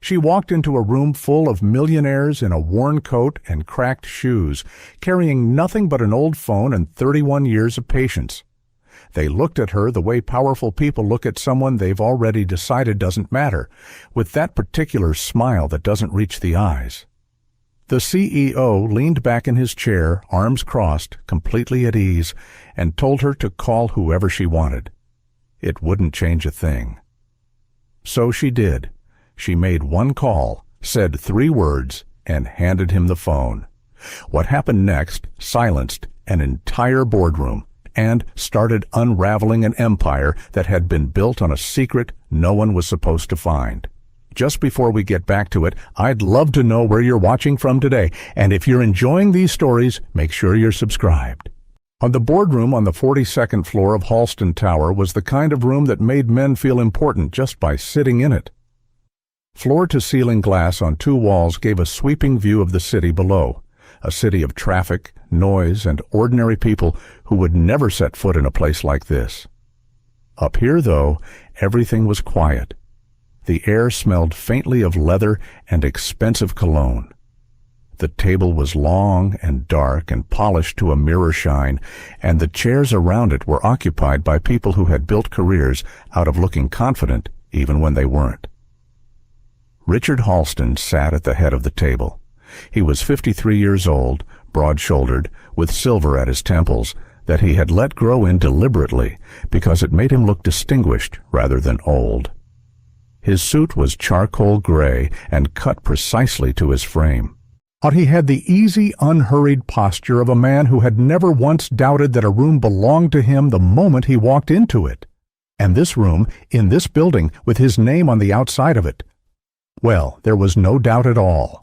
She walked into a room full of millionaires in a worn coat and cracked shoes, carrying nothing but an old phone and 31 years of patience. They looked at her the way powerful people look at someone they've already decided doesn't matter, with that particular smile that doesn't reach the eyes. The CEO leaned back in his chair, arms crossed, completely at ease, and told her to call whoever she wanted. It wouldn't change a thing. So she did. She made one call, said 3 words, and handed him the phone. What happened next silenced an entire boardroom and started unraveling an empire that had been built on a secret no one was supposed to find. Just before we get back to it, I'd love to know where you're watching from today, and if you're enjoying these stories, make sure you're subscribed. On the boardroom on the 42nd floor of Halston Tower was the kind of room that made men feel important just by sitting in it. Floor-to-ceiling glass on 2 walls gave a sweeping view of the city below, a city of traffic, noise, and ordinary people who would never set foot in a place like this. Up here, though, everything was quiet. The air smelled faintly of leather and expensive cologne. The table was long and dark and polished to a mirror shine, and the chairs around it were occupied by people who had built careers out of looking confident even when they weren't. Richard Halston sat at the head of the table. He was 53 years old, broad-shouldered, with silver at his temples that he had let grow in deliberately because it made him look distinguished rather than old. His suit was charcoal gray and cut precisely to his frame. But he had the easy, unhurried posture of a man who had never once doubted that a room belonged to him the moment he walked into it. And this room, in this building, with his name on the outside of it, well, there was no doubt at all.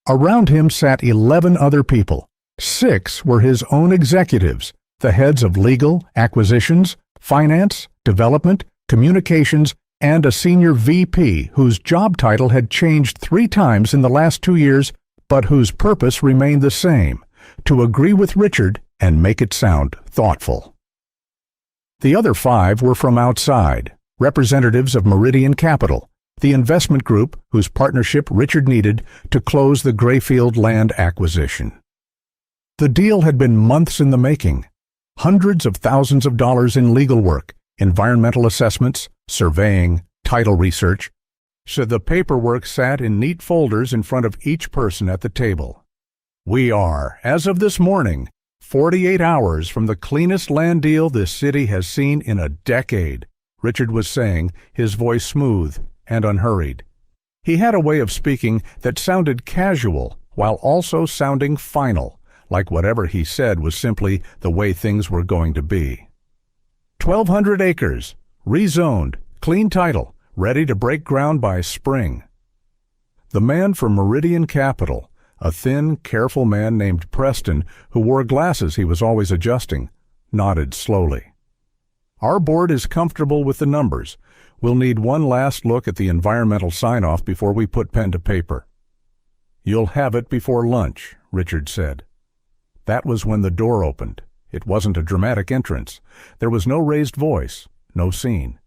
Around him sat 11 other people. 6 were his own executives, the heads of legal, acquisitions, finance, development, communications, and a senior VP whose job title had changed 3 times in the last 2 years, but whose purpose remained the same, to agree with Richard and make it sound thoughtful. The other 5 were from outside, representatives of Meridian Capital, the investment group whose partnership Richard needed to close the Grayfield land acquisition. The deal had been months in the making, hundreds of thousands of dollars in legal work, environmental assessments, surveying, title research, so the paperwork sat in neat folders in front of each person at the table. We are, as of this morning, 48 hours from the cleanest land deal this city has seen in a decade, Richard was saying, his voice smooth and unhurried. He had a way of speaking that sounded casual while also sounding final, like whatever he said was simply the way things were going to be. 1,200 acres, rezoned, clean title, ready to break ground by spring. The man from Meridian Capital, a thin, careful man named Preston who wore glasses he was always adjusting, nodded slowly. Our board is comfortable with the numbers. We'll need one last look at the environmental sign-off before we put pen to paper. You'll have it before lunch, Richard said. That was when the door opened. It wasn't a dramatic entrance. There was no raised voice, no scene.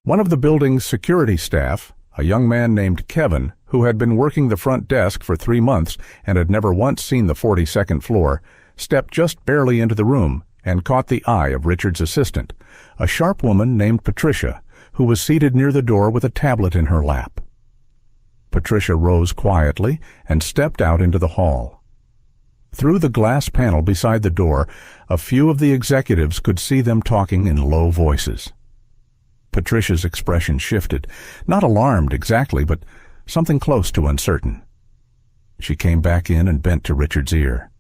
One of the building's security staff, a young man named Kevin, who had been working the front desk for 3 months and had never once seen the 42nd floor, stepped just barely into the room and caught the eye of Richard's assistant, a sharp woman named Patricia, who was seated near the door with a tablet in her lap. Patricia rose quietly and stepped out into the hall. Through the glass panel beside the door, a few of the executives could see them talking in low voices. Patricia's expression shifted, not alarmed exactly, but something close to uncertain. She came back in and bent to Richard's ear.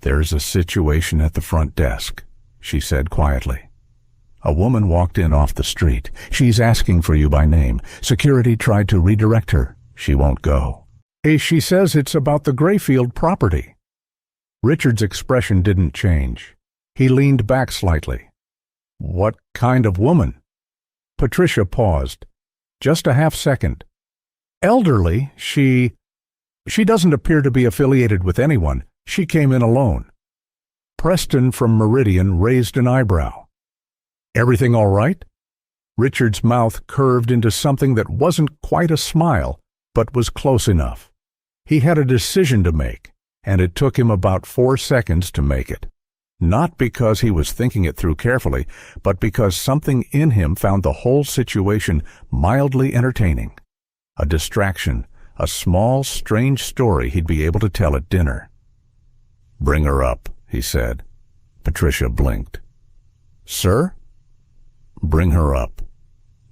"There's a situation at the front desk," she said quietly. "A woman walked in off the street. She's asking for you by name. Security tried to redirect her. She won't go. She says it's about the Grayfield property." Richard's expression didn't change. He leaned back slightly. "What kind of woman?" Patricia paused. Just a half second. "Elderly, she doesn't appear to be affiliated with anyone. She came in alone." Preston from Meridian raised an eyebrow. "Everything all right?" Richard's mouth curved into something that wasn't quite a smile, but was close enough. He had a decision to make, and it took him about 4 seconds to make it. Not because he was thinking it through carefully, but because something in him found the whole situation mildly entertaining. A distraction, a small, strange story he'd be able to tell at dinner. "Bring her up," he said. Patricia blinked. "Sir?" "Bring her up.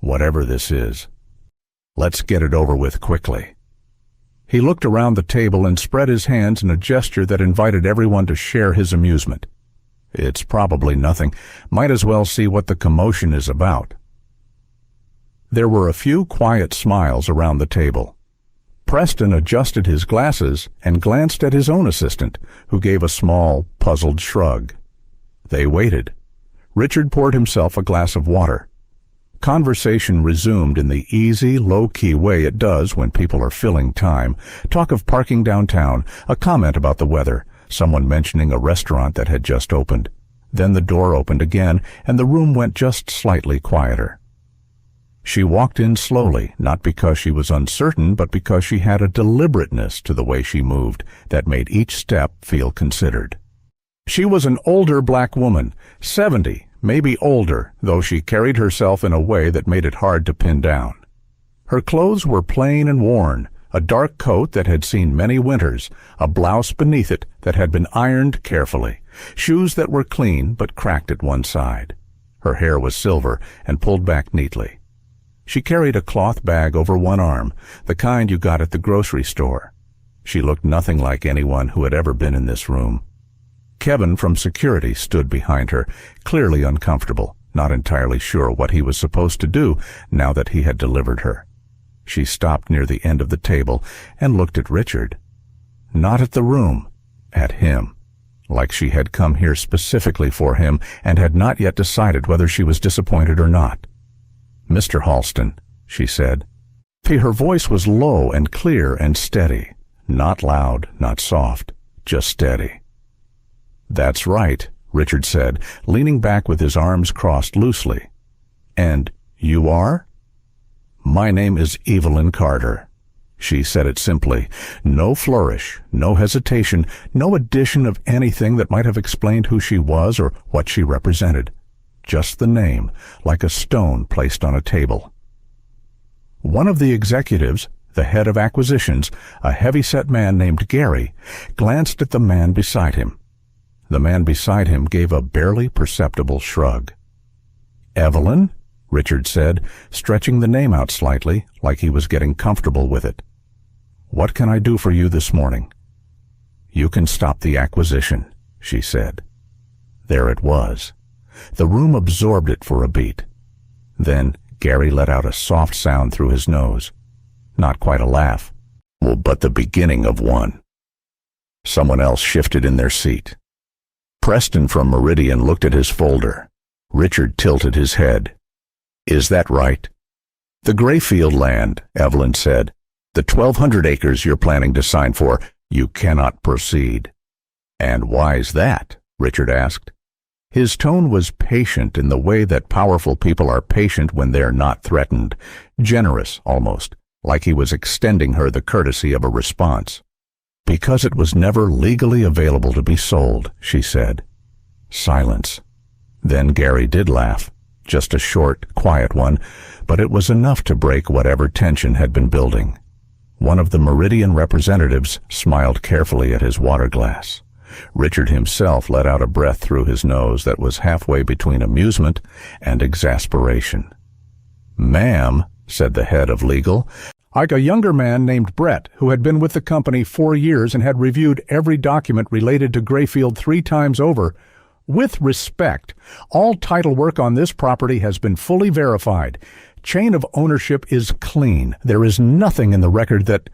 Whatever this is. Let's get it over with quickly." He looked around the table and spread his hands in a gesture that invited everyone to share his amusement. "It's probably nothing. Might as well see what the commotion is about." There were a few quiet smiles around the table. Preston adjusted his glasses and glanced at his own assistant, who gave a small, puzzled shrug. They waited. Richard poured himself a glass of water. Conversation resumed in the easy, low-key way it does when people are filling time. Talk of parking downtown, a comment about the weather, someone mentioning a restaurant that had just opened. Then the door opened again, and the room went just slightly quieter. She walked in slowly, not because she was uncertain, but because she had a deliberateness to the way she moved that made each step feel considered. She was an older black woman, 70, maybe older, though she carried herself in a way that made it hard to pin down. Her clothes were plain and worn, a dark coat that had seen many winters, a blouse beneath it that had been ironed carefully, shoes that were clean but cracked at one side. Her hair was silver and pulled back neatly. She carried a cloth bag over one arm, the kind you got at the grocery store. She looked nothing like anyone who had ever been in this room. Kevin from security stood behind her, clearly uncomfortable, not entirely sure what he was supposed to do now that he had delivered her. She stopped near the end of the table and looked at Richard. Not at the room, at him, like she had come here specifically for him and had not yet decided whether she was disappointed or not. "Mr. Halston," she said. Her voice was low and clear and steady, not loud, not soft, just steady. "That's right," Richard said, leaning back with his arms crossed loosely. "And you are?" "My name is Evelyn Carter." She said it simply. No flourish, no hesitation, no addition of anything that might have explained who she was or what she represented. Just the name, like a stone placed on a table. One of the executives, the head of acquisitions, a heavy-set man named Gary, glanced at the man beside him. The man beside him gave a barely perceptible shrug. "Evelyn?" Richard said, stretching the name out slightly, like he was getting comfortable with it. "What can I do for you this morning?" "You can stop the acquisition," she said. There it was. The room absorbed it for a beat. Then Gary let out a soft sound through his nose. Not quite a laugh, but the beginning of one. Someone else shifted in their seat. Preston from Meridian looked at his folder. Richard tilted his head. "Is that right?" "The Grayfield land," Evelyn said. "The 1,200 acres you're planning to sign for, you cannot proceed." "And why's that?" Richard asked. His tone was patient in the way that powerful people are patient when they're not threatened, generous almost, like he was extending her the courtesy of a response. "Because it was never legally available to be sold," she said. Silence. Then Gary did laugh, just a short, quiet one, but it was enough to break whatever tension had been building. One of the Meridian representatives smiled carefully at his water glass. Richard himself let out a breath through his nose that was halfway between amusement and exasperation. "Ma'am," said the head of legal, "like a younger man named Brett, who had been with the company 4 years and had reviewed every document related to Grayfield 3 times over. With respect, all title work on this property has been fully verified. Chain of ownership is clean. There is nothing in the record that—"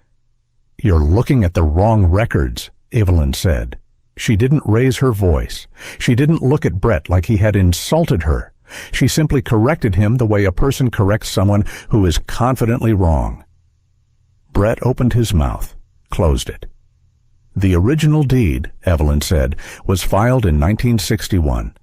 "You're looking at the wrong records," Evelyn said. She didn't raise her voice. She didn't look at Brett like he had insulted her. She simply corrected him the way a person corrects someone who is confidently wrong. Brett opened his mouth, closed it. "The original deed," Evelyn said, "was filed in 1961.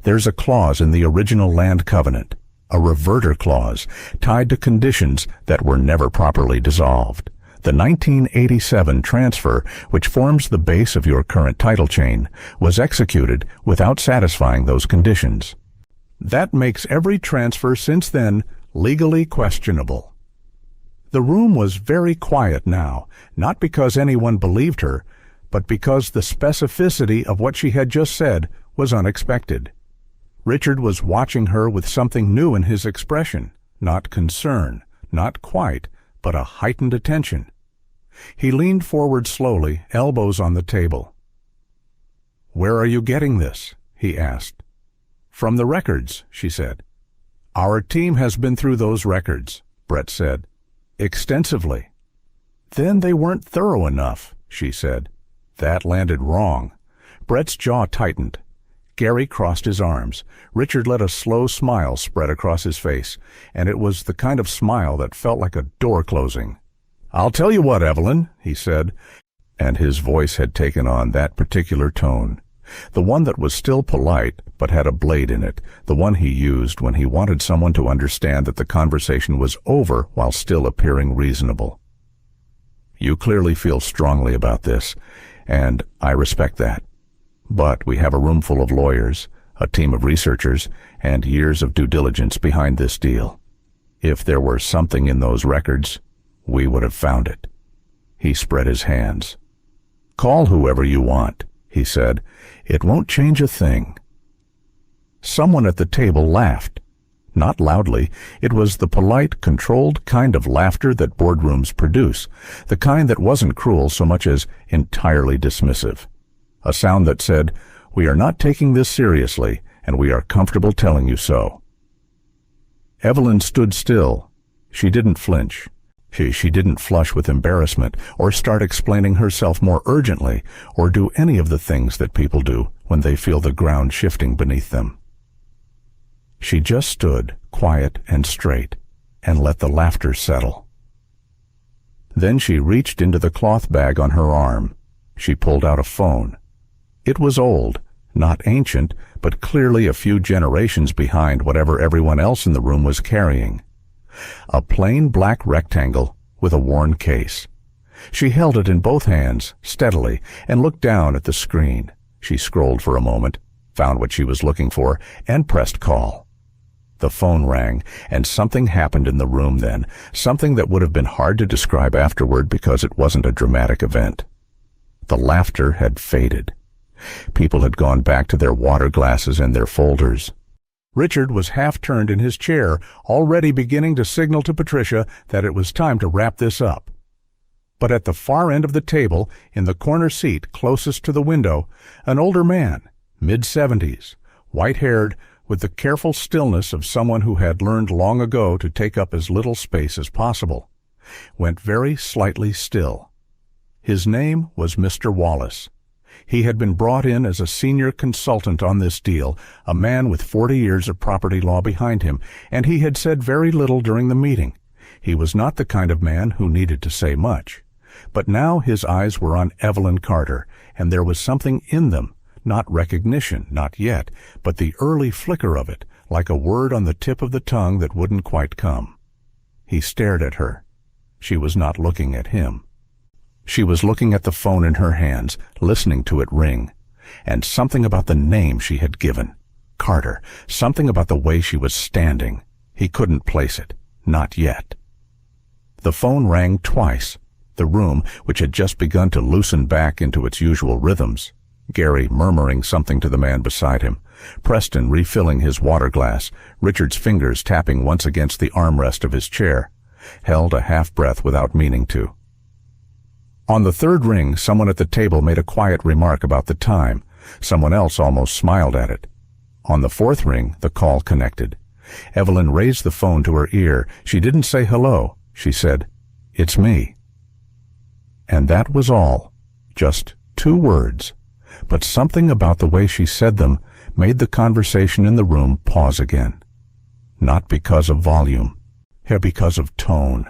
There's a clause in the original land covenant. a reverter clause tied to conditions that were never properly dissolved. The 1987 transfer, which forms the base of your current title chain, was executed without satisfying those conditions. That makes every transfer since then legally questionable. The room was very quiet now, not because anyone believed her, but because the specificity of what she had just said was unexpected. Richard was watching her with something new in his expression, not concern, not quite, but a heightened attention. He leaned forward slowly, elbows on the table. "Where are you getting this?" he asked. "From the records," she said. "Our team has been through those records," Brett said. "Extensively." "Then they weren't thorough enough," she said. That landed wrong. Brett's jaw tightened. Gary crossed his arms. Richard let a slow smile spread across his face, and it was the kind of smile that felt like a door closing. "I'll tell you what, Evelyn," he said, and his voice had taken on that particular tone. The one that was still polite, but had a blade in it, the one he used when he wanted someone to understand that the conversation was over while still appearing reasonable. "You clearly feel strongly about this, and I respect that. But we have a room full of lawyers, a team of researchers, and years of due diligence behind this deal. If there were something in those records, we would have found it." He spread his hands. "Call whoever you want," he said. "It won't change a thing." Someone at the table laughed. Not loudly. It was the polite, controlled kind of laughter that boardrooms produce, the kind that wasn't cruel so much as entirely dismissive. A sound that said, "We are not taking this seriously, and we are comfortable telling you so." Evelyn stood still. She didn't flinch. She didn't flush with embarrassment or start explaining herself more urgently or do any of the things that people do when they feel the ground shifting beneath them. She just stood, quiet and straight, and let the laughter settle. Then she reached into the cloth bag on her arm. She pulled out a phone. It was old, not ancient, but clearly a few generations behind whatever everyone else in the room was carrying. A plain black rectangle with a worn case. She held it in both hands, steadily, and looked down at the screen. She scrolled for a moment, found what she was looking for, and pressed call. The phone rang, and something happened in the room then, something that would have been hard to describe afterward because it wasn't a dramatic event. The laughter had faded. People had gone back to their water glasses and their folders. Richard was half-turned in his chair, already beginning to signal to Patricia that it was time to wrap this up. But at the far end of the table, in the corner seat closest to the window, an older man, mid-70s, white-haired, with the careful stillness of someone who had learned long ago to take up as little space as possible, went very slightly still. His name was Mr. Wallace. He had been brought in as a senior consultant on this deal, a man with 40 years of property law behind him, and he had said very little during the meeting. He was not the kind of man who needed to say much. But now his eyes were on Evelyn Carter, and there was something in them, not recognition, not yet, but the early flicker of it, like a word on the tip of the tongue that wouldn't quite come. He stared at her. She was not looking at him. She was looking at the phone in her hands, listening to it ring. And something about the name she had given, Carter, something about the way she was standing. He couldn't place it, not yet. The phone rang twice. The room, which had just begun to loosen back into its usual rhythms. Gary murmuring something to the man beside him, Preston refilling his water glass, Richard's fingers tapping once against the armrest of his chair, held a half-breath without meaning to. On the third ring, someone at the table made a quiet remark about the time. Someone else almost smiled at it. On the fourth ring, the call connected. Evelyn raised the phone to her ear. She didn't say hello. She said, "It's me." And that was all. Just 2 words. But something about the way she said them made the conversation in the room pause again. Not because of volume, but because of tone.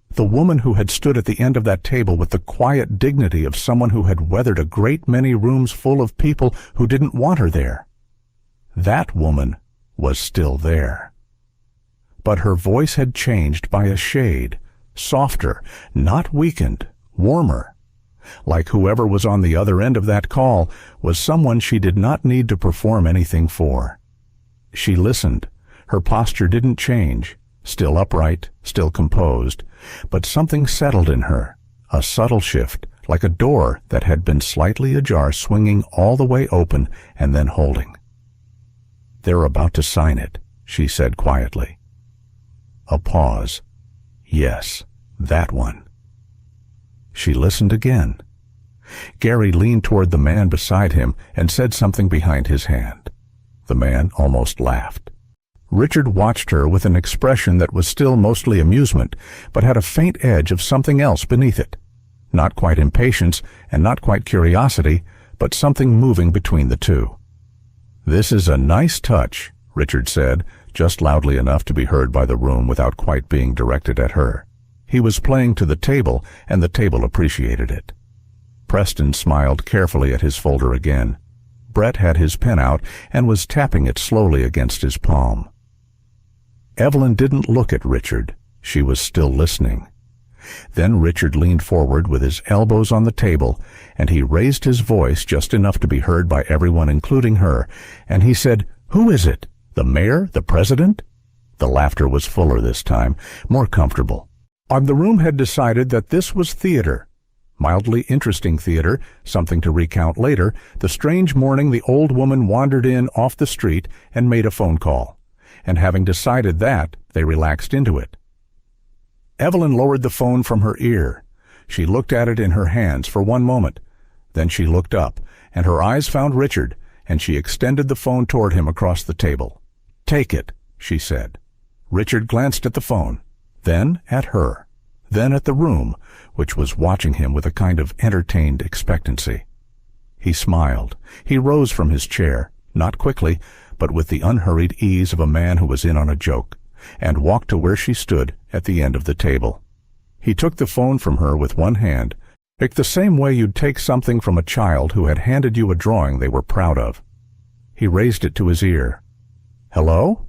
The woman who had stood at the end of that table with the quiet dignity of someone who had weathered a great many rooms full of people who didn't want her there. That woman was still there. but her voice had changed by a shade, softer, not weakened, warmer. Like whoever was on the other end of that call was someone she did not need to perform anything for. She listened. Her posture didn't change, still upright, still composed, but something settled in her, a subtle shift, like a door that had been slightly ajar swinging all the way open and then holding. "They're about to sign it," she said quietly. A pause. Yes, that one. She listened again. Gary leaned toward the man beside him and said something behind his hand. The man almost laughed. Richard watched her with an expression that was still mostly amusement, but had a faint edge of something else beneath it. Not quite impatience and not quite curiosity, but something moving between the two. "This is a nice touch," Richard said, just loudly enough to be heard by the room without quite being directed at her. He was playing to the table, and the table appreciated it. Preston smiled carefully at his folder again. Brett had his pen out and was tapping it slowly against his palm. Evelyn didn't look at Richard. She was still listening. Then Richard leaned forward with his elbows on the table, and he raised his voice just enough to be heard by everyone, including her, and he said, "Who is it? The mayor? The president?" The laughter was fuller this time, more comfortable. The room had decided that this was theater. Mildly interesting theater, something to recount later, the strange morning the old woman wandered in off the street and made a phone call. And having decided that, they relaxed into it. Evelyn lowered the phone from her ear. She looked at it in her hands for one moment. Then she looked up, and her eyes found Richard, and she extended the phone toward him across the table. "Take it," she said. Richard glanced at the phone, then at her, then at the room, which was watching him with a kind of entertained expectancy. He smiled. He rose from his chair, not quickly, but with the unhurried ease of a man who was in on a joke, and walked to where she stood at the end of the table. He took the phone from her with one hand, picked the same way you'd take something from a child who had handed you a drawing they were proud of. He raised it to his ear. "Hello?"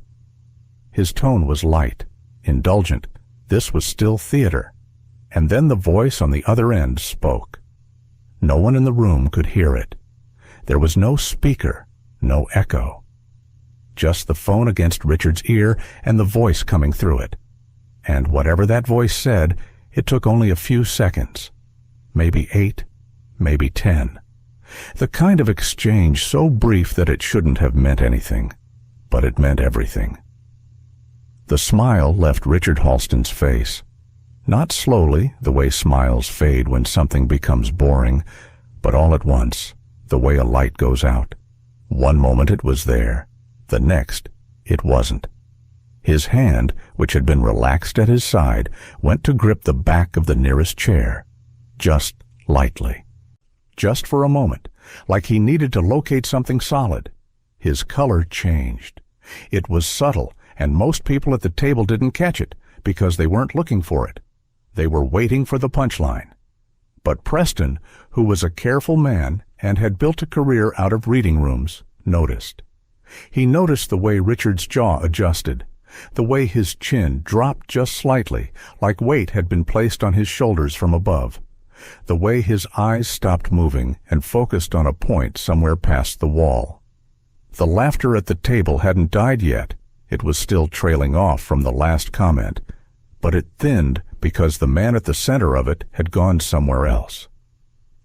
His tone was light, indulgent. This was still theater. And then the voice on the other end spoke. No one in the room could hear it. There was no speaker, no echo. Just the phone against Richard's ear and the voice coming through it. And whatever that voice said, it took only a few seconds. Maybe 8, maybe 10. The kind of exchange so brief that it shouldn't have meant anything. But it meant everything. The smile left Richard Halston's face. Not slowly, the way smiles fade when something becomes boring, but all at once, the way a light goes out. One moment it was there, the next it wasn't. His hand, which had been relaxed at his side, went to grip the back of the nearest chair, just lightly. Just for a moment, like he needed to locate something solid. His color changed. It was subtle, and most people at the table didn't catch it, because they weren't looking for it. They were waiting for the punchline. But Preston, who was a careful man and had built a career out of reading rooms, noticed. He noticed the way Richard's jaw adjusted, the way his chin dropped just slightly, like weight had been placed on his shoulders from above, the way his eyes stopped moving and focused on a point somewhere past the wall. The laughter at the table hadn't died yet. It was still trailing off from the last comment, but it thinned because the man at the center of it had gone somewhere else.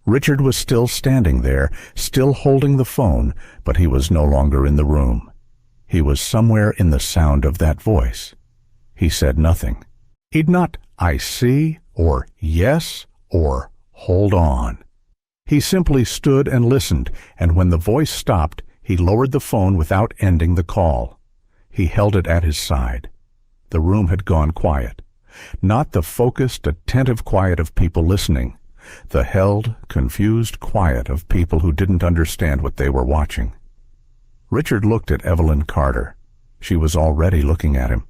Richard was still standing there, still holding the phone, but he was no longer in the room. He was somewhere in the sound of that voice. He said nothing. He'd not, "I see," or "yes," or "hold on." He simply stood and listened, and when the voice stopped, he lowered the phone without ending the call. He held it at his side. The room had gone quiet. Not the focused, attentive quiet of people listening. The held, confused quiet of people who didn't understand what they were watching. Richard looked at Evelyn Carter. She was already looking at him.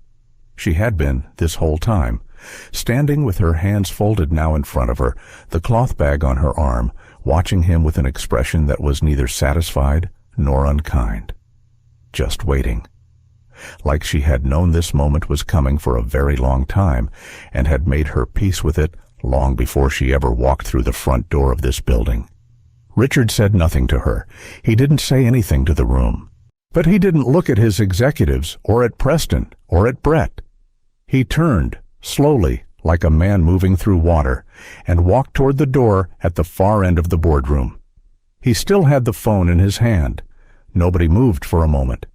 She had been this whole time, standing with her hands folded now in front of her, the cloth bag on her arm, watching him with an expression that was neither satisfied nor unkind. Just waiting. like she had known this moment was coming for a very long time and had made her peace with it long before she ever walked through the front door of this building. Richard said nothing to her. He didn't say anything to the room. But he didn't look at his executives or at Preston or at Brett. He turned, slowly, like a man moving through water, and walked toward the door at the far end of the boardroom. He still had the phone in his hand. Nobody moved for a moment.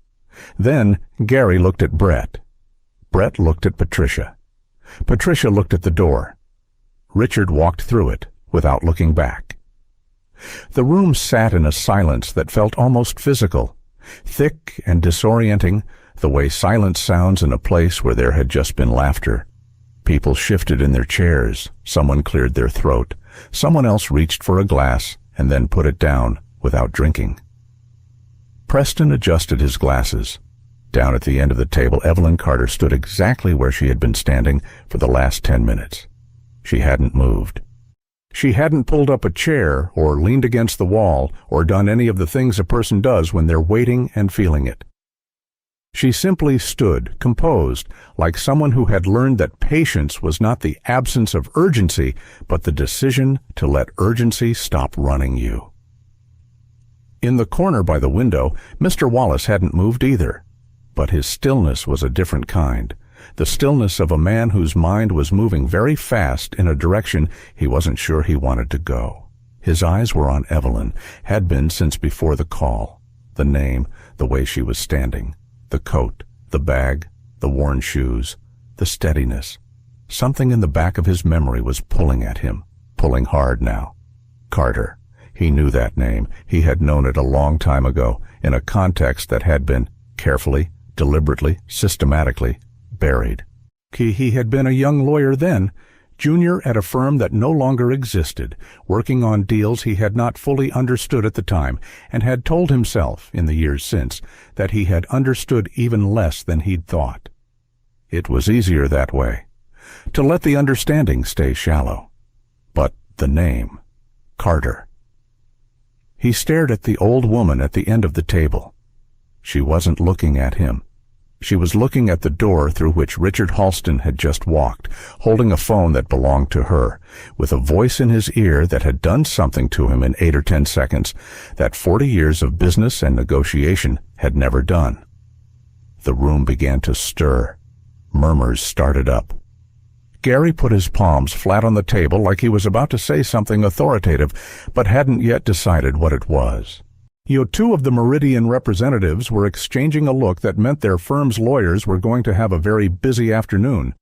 Then Gary looked at Brett. Brett looked at Patricia. Patricia looked at the door. Richard walked through it without looking back. The room sat in a silence that felt almost physical, thick and disorienting, the way silence sounds in a place where there had just been laughter. People shifted in their chairs, someone cleared their throat, someone else reached for a glass and then put it down without drinking. Preston adjusted his glasses. Down at the end of the table, Evelyn Carter stood exactly where she had been standing for the last 10 minutes. She hadn't moved. She hadn't pulled up a chair or leaned against the wall or done any of the things a person does when they're waiting and feeling it. She simply stood, composed, like someone who had learned that patience was not the absence of urgency, but the decision to let urgency stop running you. In the corner by the window, Mr. Wallace hadn't moved either, but his stillness was a different kind. The stillness of a man whose mind was moving very fast in a direction he wasn't sure he wanted to go. His eyes were on Evelyn, had been since before the call. The name, the way she was standing, the coat, the bag, the worn shoes, the steadiness. Something in the back of his memory was pulling at him, pulling hard now. Carter. He knew that name. He had known it a long time ago, in a context that had been carefully, deliberately, systematically buried. He had been a young lawyer then, junior at a firm that no longer existed, working on deals he had not fully understood at the time, and had told himself, in the years since, that he had understood even less than he'd thought. It was easier that way, to let the understanding stay shallow. But the name, Carter. He stared at the old woman at the end of the table. She wasn't looking at him. She was looking at the door through which Richard Halston had just walked, holding a phone that belonged to her, with a voice in his ear that had done something to him in 8 or 10 seconds that 40 years of business and negotiation had never done. The room began to stir. Murmurs started up. Gary put his palms flat on the table like he was about to say something authoritative, but hadn't yet decided what it was. Two of the Meridian representatives were exchanging a look that meant their firm's lawyers were going to have a very busy afternoon.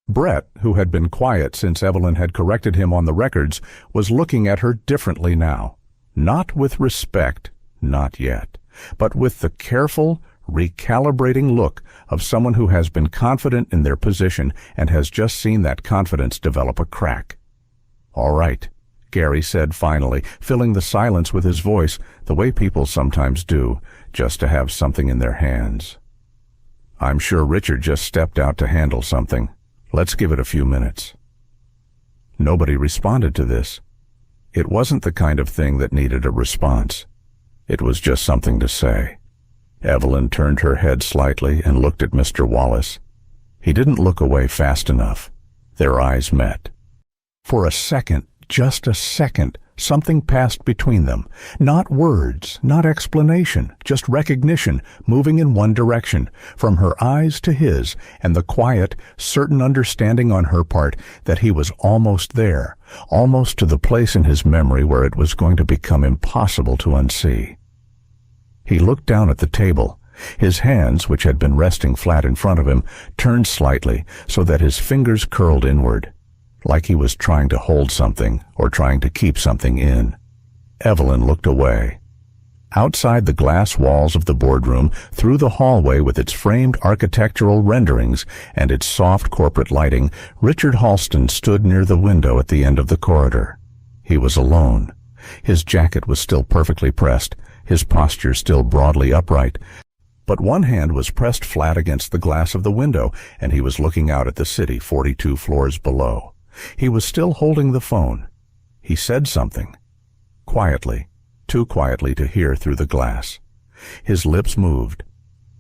Brett, who had been quiet since Evelyn had corrected him on the records, was looking at her differently now. Not with respect, not yet, but with the careful, recalibrating look of someone who has been confident in their position and has just seen that confidence develop a crack. "All right," Gary said finally, filling the silence with his voice, the way people sometimes do, just to have something in their hands. "I'm sure Richard just stepped out to handle something. Let's give it a few minutes." Nobody responded to this. It wasn't the kind of thing that needed a response. It was just something to say. Evelyn turned her head slightly and looked at Mr. Wallace. He didn't look away fast enough. Their eyes met. For a second, just a second, something passed between them. Not words, not explanation, just recognition, moving in one direction, from her eyes to his, and the quiet, certain understanding on her part that he was almost there, almost to the place in his memory where it was going to become impossible to unsee. He looked down at the table. His hands, which had been resting flat in front of him, turned slightly so that his fingers curled inward, like he was trying to hold something or trying to keep something in. Evelyn looked away. Outside the glass walls of the boardroom, through the hallway with its framed architectural renderings and its soft corporate lighting, Richard Halston stood near the window at the end of the corridor. He was alone. His jacket was still perfectly pressed, his posture still broadly upright, but one hand was pressed flat against the glass of the window, and he was looking out at the city 42 floors below. He was still holding the phone. He said something. Quietly, too quietly to hear through the glass. His lips moved.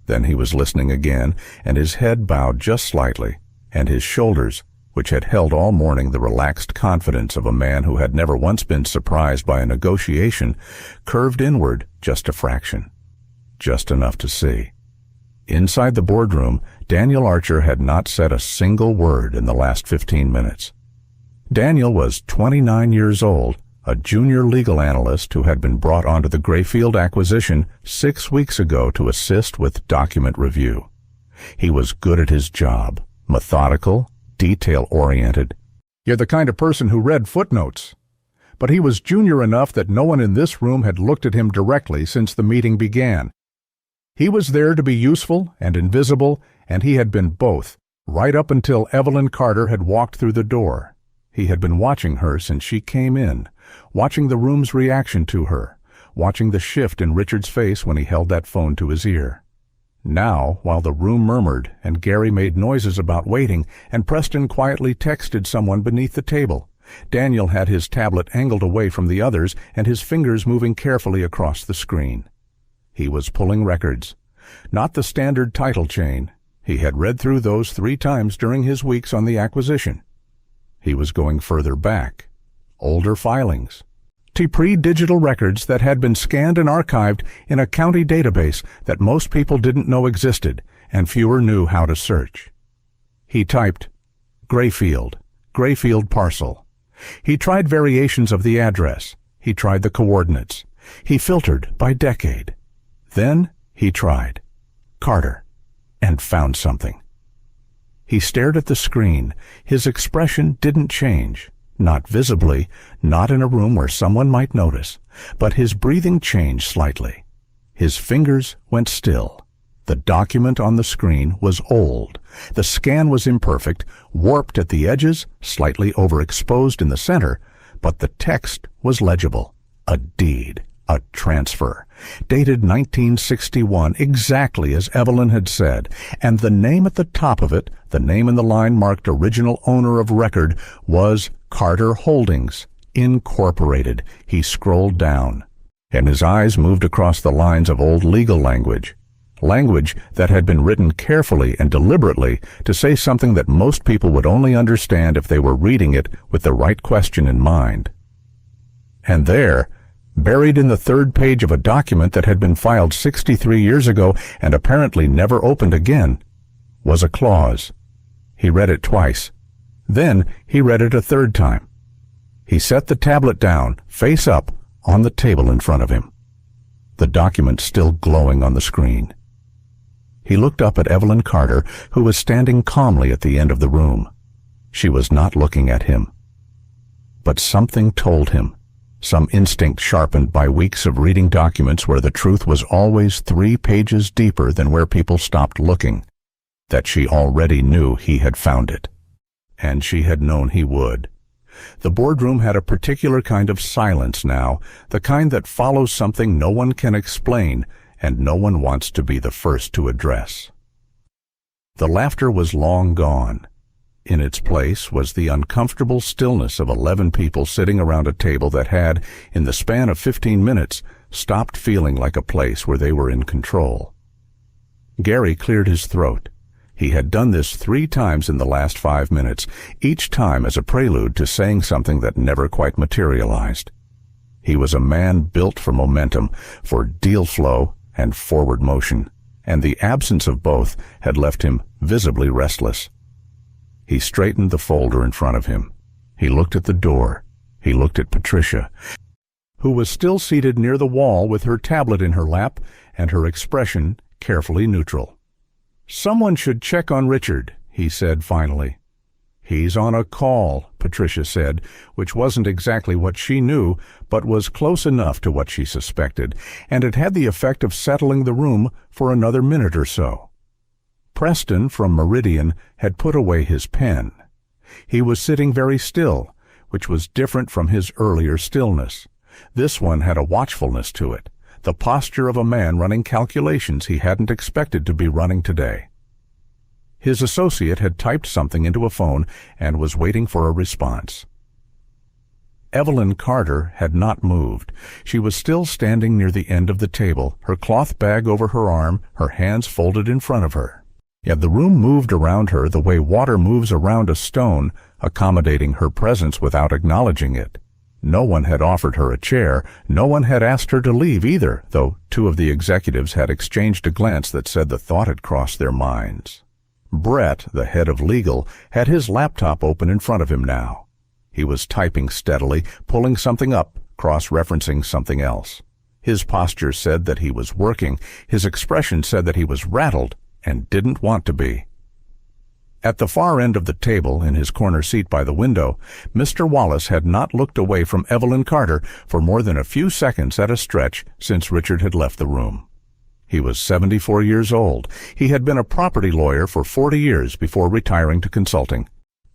Then he was listening again, and his head bowed just slightly, and his shoulders, which had held all morning the relaxed confidence of a man who had never once been surprised by a negotiation, curved inward just a fraction. Just enough to see. Inside the boardroom, Daniel Archer had not said a single word in the last 15 minutes. Daniel was 29 years old, a junior legal analyst who had been brought onto the Grayfield acquisition 6 weeks ago to assist with document review. He was good at his job, methodical, detail-oriented. You're the kind of person who read footnotes. But he was junior enough that no one in this room had looked at him directly since the meeting began. He was there to be useful and invisible, and he had been both, right up until Evelyn Carter had walked through the door. He had been watching her since she came in, watching the room's reaction to her, watching the shift in Richard's face when he held that phone to his ear. Now, while the room murmured and Gary made noises about waiting and Preston quietly texted someone beneath the table, Daniel had his tablet angled away from the others and his fingers moving carefully across the screen. He was pulling records. Not the standard title chain. He had read through those 3 times during his weeks on the acquisition. He was going further back. Older filings. To pre-digital records that had been scanned and archived in a county database that most people didn't know existed and fewer knew how to search. He typed, Grayfield parcel. He tried variations of the address. He tried the coordinates. He filtered by decade. Then he tried Carter and found something. He stared at the screen. His expression didn't change. Not visibly, not in a room where someone might notice, but his breathing changed slightly. His fingers went still. The document on the screen was old. The scan was imperfect, warped at the edges, slightly overexposed in the center, but the text was legible. A deed, a transfer, dated 1961, exactly as Evelyn had said, and the name at the top of it, the name in the line marked original owner of record, was Carter Holdings, Incorporated. He scrolled down, and his eyes moved across the lines of old legal language that had been written carefully and deliberately to say something that most people would only understand if they were reading it with the right question in mind. And there, buried in the 3rd page of a document that had been filed 63 years ago and apparently never opened again, was a clause. He read it twice. Then he read it a 3rd time. He set the tablet down, face up, on the table in front of him. The document still glowing on the screen. He looked up at Evelyn Carter, who was standing calmly at the end of the room. She was not looking at him. But something told him, some instinct sharpened by weeks of reading documents where the truth was always 3 pages deeper than where people stopped looking, that she already knew he had found it. And she had known he would. The boardroom had a particular kind of silence now, the kind that follows something no one can explain and no one wants to be the first to address. The laughter was long gone. In its place was the uncomfortable stillness of 11 people sitting around a table that had, in the span of 15 minutes, stopped feeling like a place where they were in control. Gary cleared his throat. He had done this 3 times in the last 5 minutes, each time as a prelude to saying something that never quite materialized. He was a man built for momentum, for deal flow and forward motion, and the absence of both had left him visibly restless. He straightened the folder in front of him. He looked at the door. He looked at Patricia, who was still seated near the wall with her tablet in her lap and her expression carefully neutral. "Someone should check on Richard," he said finally. "He's on a call," Patricia said, which wasn't exactly what she knew, but was close enough to what she suspected, and it had the effect of settling the room for another minute or so. Preston, from Meridian, had put away his pen. He was sitting very still, which was different from his earlier stillness. This one had a watchfulness to it, the posture of a man running calculations he hadn't expected to be running today. His associate had typed something into a phone and was waiting for a response. Evelyn Carter had not moved. She was still standing near the end of the table, her cloth bag over her arm, her hands folded in front of her. Yet the room moved around her the way water moves around a stone, accommodating her presence without acknowledging it. No one had offered her a chair. No one had asked her to leave either, though two of the executives had exchanged a glance that said the thought had crossed their minds. Brett, the head of legal, had his laptop open in front of him now. He was typing steadily, pulling something up, cross-referencing something else. His posture said that he was working. His expression said that he was rattled and didn't want to be. At the far end of the table, in his corner seat by the window, Mr. Wallace had not looked away from Evelyn Carter for more than a few seconds at a stretch since Richard had left the room. He was 74 years old. He had been a property lawyer for 40 years before retiring to consulting.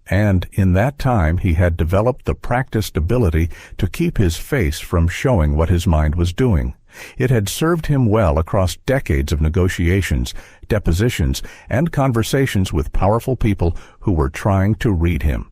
And in that time he had developed the practiced ability to keep his face from showing what his mind was doing. It had served him well across decades of negotiations, depositions, and conversations with powerful people who were trying to read him.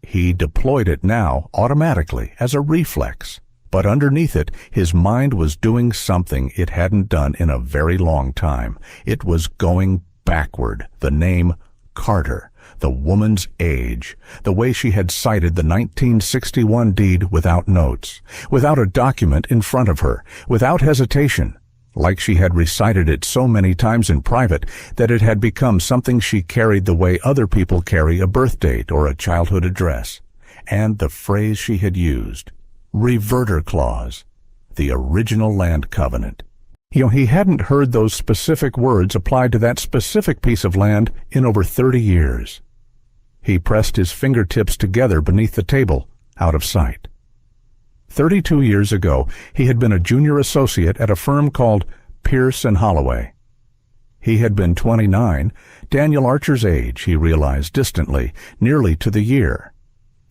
He deployed it now automatically as a reflex. But underneath it, his mind was doing something it hadn't done in a very long time. It was going backward. The name Carter, the woman's age, the way she had cited the 1961 deed without notes, without a document in front of her, without hesitation, like she had recited it so many times in private that it had become something she carried the way other people carry a birth date or a childhood address. And the phrase she had used, reverter clause, the original land covenant. He hadn't heard those specific words applied to that specific piece of land in over 30 years. He pressed his fingertips together beneath the table, out of sight. 32 years ago, he had been a junior associate at a firm called Pierce & Holloway. He had been 29, Daniel Archer's age, he realized distantly, nearly to the year.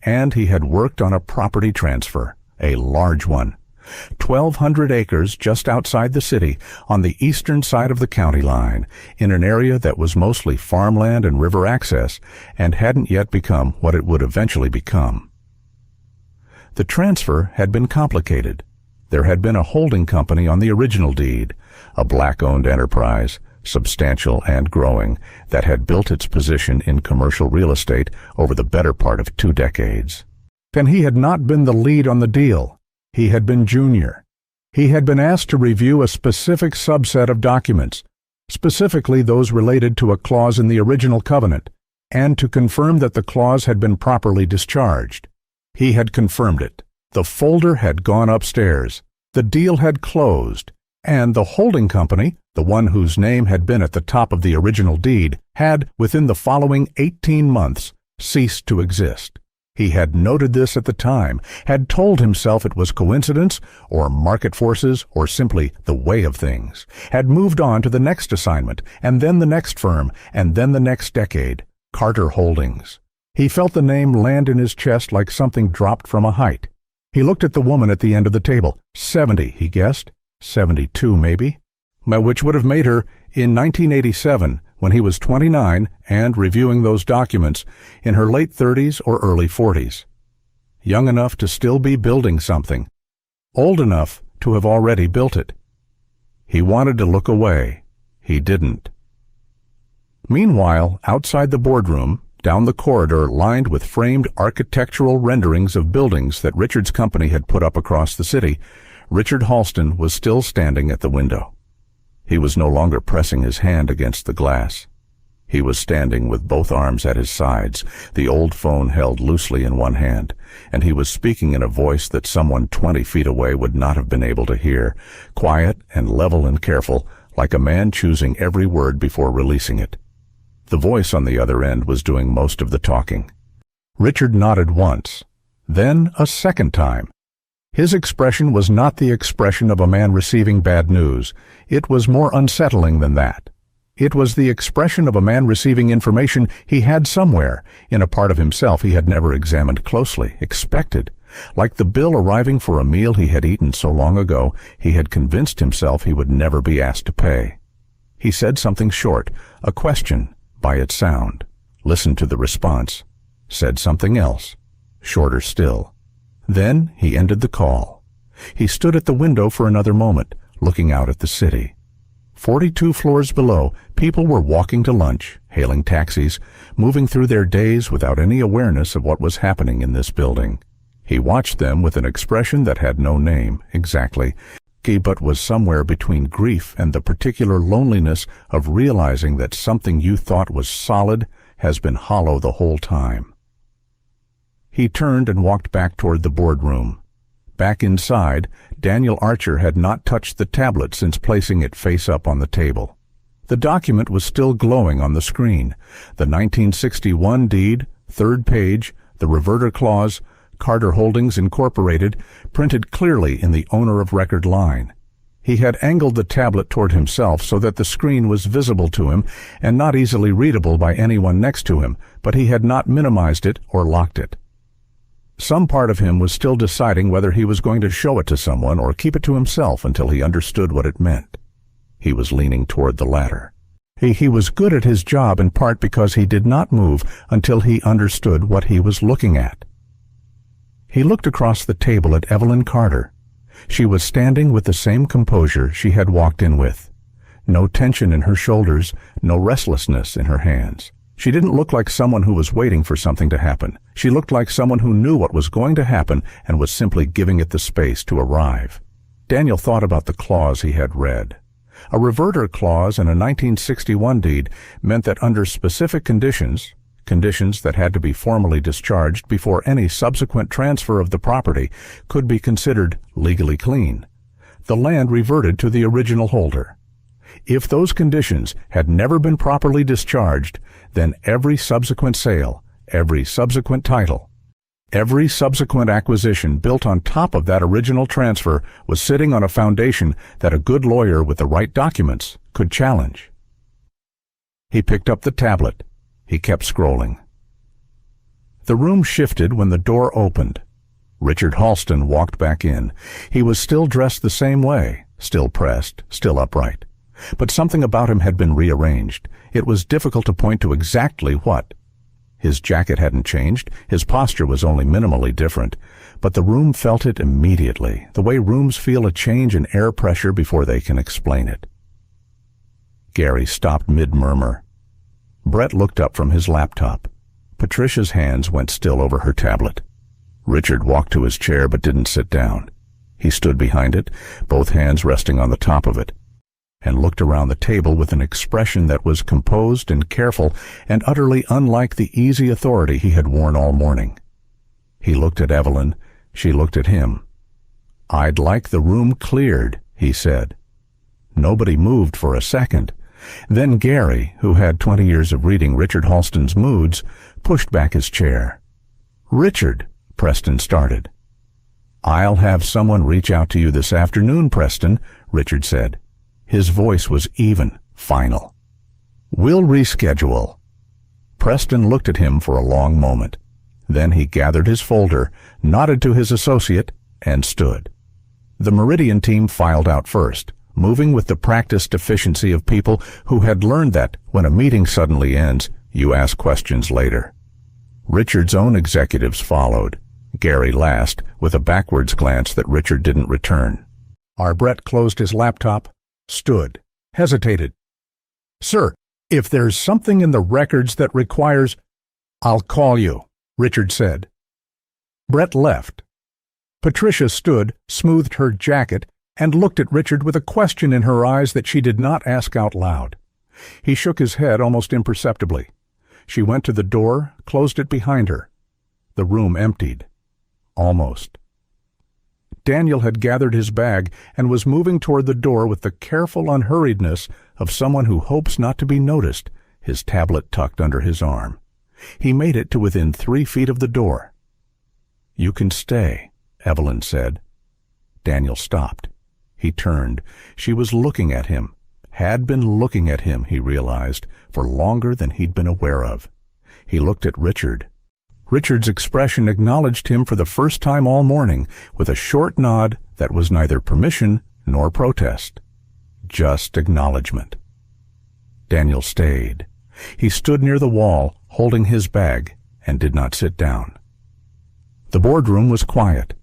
And he had worked on a property transfer, a large one. 1,200 acres just outside the city, on the eastern side of the county line, in an area that was mostly farmland and river access, and hadn't yet become what it would eventually become. The transfer had been complicated. There had been a holding company on the original deed, a black-owned enterprise, substantial and growing, that had built its position in commercial real estate over the better part of 2 decades. And he had not been the lead on the deal. He had been junior. He had been asked to review a specific subset of documents, specifically those related to a clause in the original covenant, and to confirm that the clause had been properly discharged. He had confirmed it. The folder had gone upstairs. The deal had closed, and the holding company, the one whose name had been at the top of the original deed, had, within the following 18 months, ceased to exist. He had noted this at the time, had told himself it was coincidence, or market forces, or simply the way of things, had moved on to the next assignment, and then the next firm, and then the next decade, Carter Holdings. He felt the name land in his chest like something dropped from a height. He looked at the woman at the end of the table. 70, he guessed. 72, maybe. Which would have made her, in 1987, when he was 29 and reviewing those documents, in her late 30s or early 40s. Young enough to still be building something. Old enough to have already built it. He wanted to look away. He didn't. Meanwhile, outside the boardroom, down the corridor lined with framed architectural renderings of buildings that Richard's company had put up across the city, Richard Halston was still standing at the window. He was no longer pressing his hand against the glass. He was standing with both arms at his sides, the old phone held loosely in one hand, and he was speaking in a voice that someone 20 feet away would not have been able to hear, quiet and level and careful, like a man choosing every word before releasing it. The voice on the other end was doing most of the talking. Richard nodded once, then a second time. His expression was not the expression of a man receiving bad news. It was more unsettling than that. It was the expression of a man receiving information he had somewhere, in a part of himself he had never examined closely, expected. Like the bill arriving for a meal he had eaten so long ago, he had convinced himself he would never be asked to pay. He said something short, a question, by its sound, listened to the response, said something else, shorter still. Then he ended the call. He stood at the window for another moment, looking out at the city. 42 floors below, people were walking to lunch, hailing taxis, moving through their days without any awareness of what was happening in this building. He watched them with an expression that had no name, exactly, but was somewhere between grief and the particular loneliness of realizing that something you thought was solid has been hollow the whole time. He turned and walked back toward the boardroom. Back inside, Daniel Archer had not touched the tablet since placing it face up on the table. The document was still glowing on the screen. The 1961 deed, third page, the reverter clause, Carter Holdings Incorporated, printed clearly in the owner of record line. He had angled the tablet toward himself so that the screen was visible to him and not easily readable by anyone next to him, but he had not minimized it or locked it. Some part of him was still deciding whether he was going to show it to someone or keep it to himself until he understood what it meant. He was leaning toward the latter. He was good at his job in part because he did not move until he understood what he was looking at. He looked across the table at Evelyn Carter. She was standing with the same composure she had walked in with. No tension in her shoulders, no restlessness in her hands. She didn't look like someone who was waiting for something to happen. She looked like someone who knew what was going to happen and was simply giving it the space to arrive. Daniel thought about the clause he had read. A reverter clause in a 1961 deed meant that under specific conditions that had to be formally discharged before any subsequent transfer of the property could be considered legally clean, the land reverted to the original holder. If those conditions had never been properly discharged, then every subsequent sale, every subsequent title, every subsequent acquisition built on top of that original transfer was sitting on a foundation that a good lawyer with the right documents could challenge. He picked up the tablet. He kept scrolling. The room shifted when the door opened. Richard Halston walked back in. He was still dressed the same way, still pressed, still upright. But something about him had been rearranged. It was difficult to point to exactly what. His jacket hadn't changed, his posture was only minimally different, but the room felt it immediately, the way rooms feel a change in air pressure before they can explain it. Gary stopped mid-murmur. Brett looked up from his laptop. Patricia's hands went still over her tablet. Richard walked to his chair but didn't sit down. He stood behind it, both hands resting on the top of it, and looked around the table with an expression that was composed and careful and utterly unlike the easy authority he had worn all morning. He looked at Evelyn. She looked at him. "I'd like the room cleared," he said. Nobody moved for a second. Then Gary, who had 20 years of reading Richard Halston's moods, pushed back his chair. "Richard," Preston started. "I'll have someone reach out to you this afternoon, Preston," Richard said. His voice was even, final. "We'll reschedule." Preston looked at him for a long moment. Then he gathered his folder, nodded to his associate, and stood. The Meridian team filed out first, moving with the practiced efficiency of people who had learned that when a meeting suddenly ends, you ask questions later. Richard's own executives followed, Gary last, with a backwards glance that Richard didn't return. Brett closed his laptop, stood, hesitated. "Sir, if there's something in the records that requires—" "I'll call you," Richard said. Brett left. Patricia stood, smoothed her jacket, and looked at Richard with a question in her eyes that she did not ask out loud. He shook his head almost imperceptibly. She went to the door, closed it behind her. The room emptied. Almost. Daniel had gathered his bag and was moving toward the door with the careful unhurriedness of someone who hopes not to be noticed, his tablet tucked under his arm. He made it to within 3 feet of the door. "You can stay," Evelyn said. Daniel stopped. He turned. She was looking at him, had been looking at him, he realized, for longer than he'd been aware of. He looked at Richard. Richard's expression acknowledged him for the first time all morning, with a short nod that was neither permission nor protest. Just acknowledgement. Daniel stayed. He stood near the wall, holding his bag, and did not sit down. The boardroom was quiet.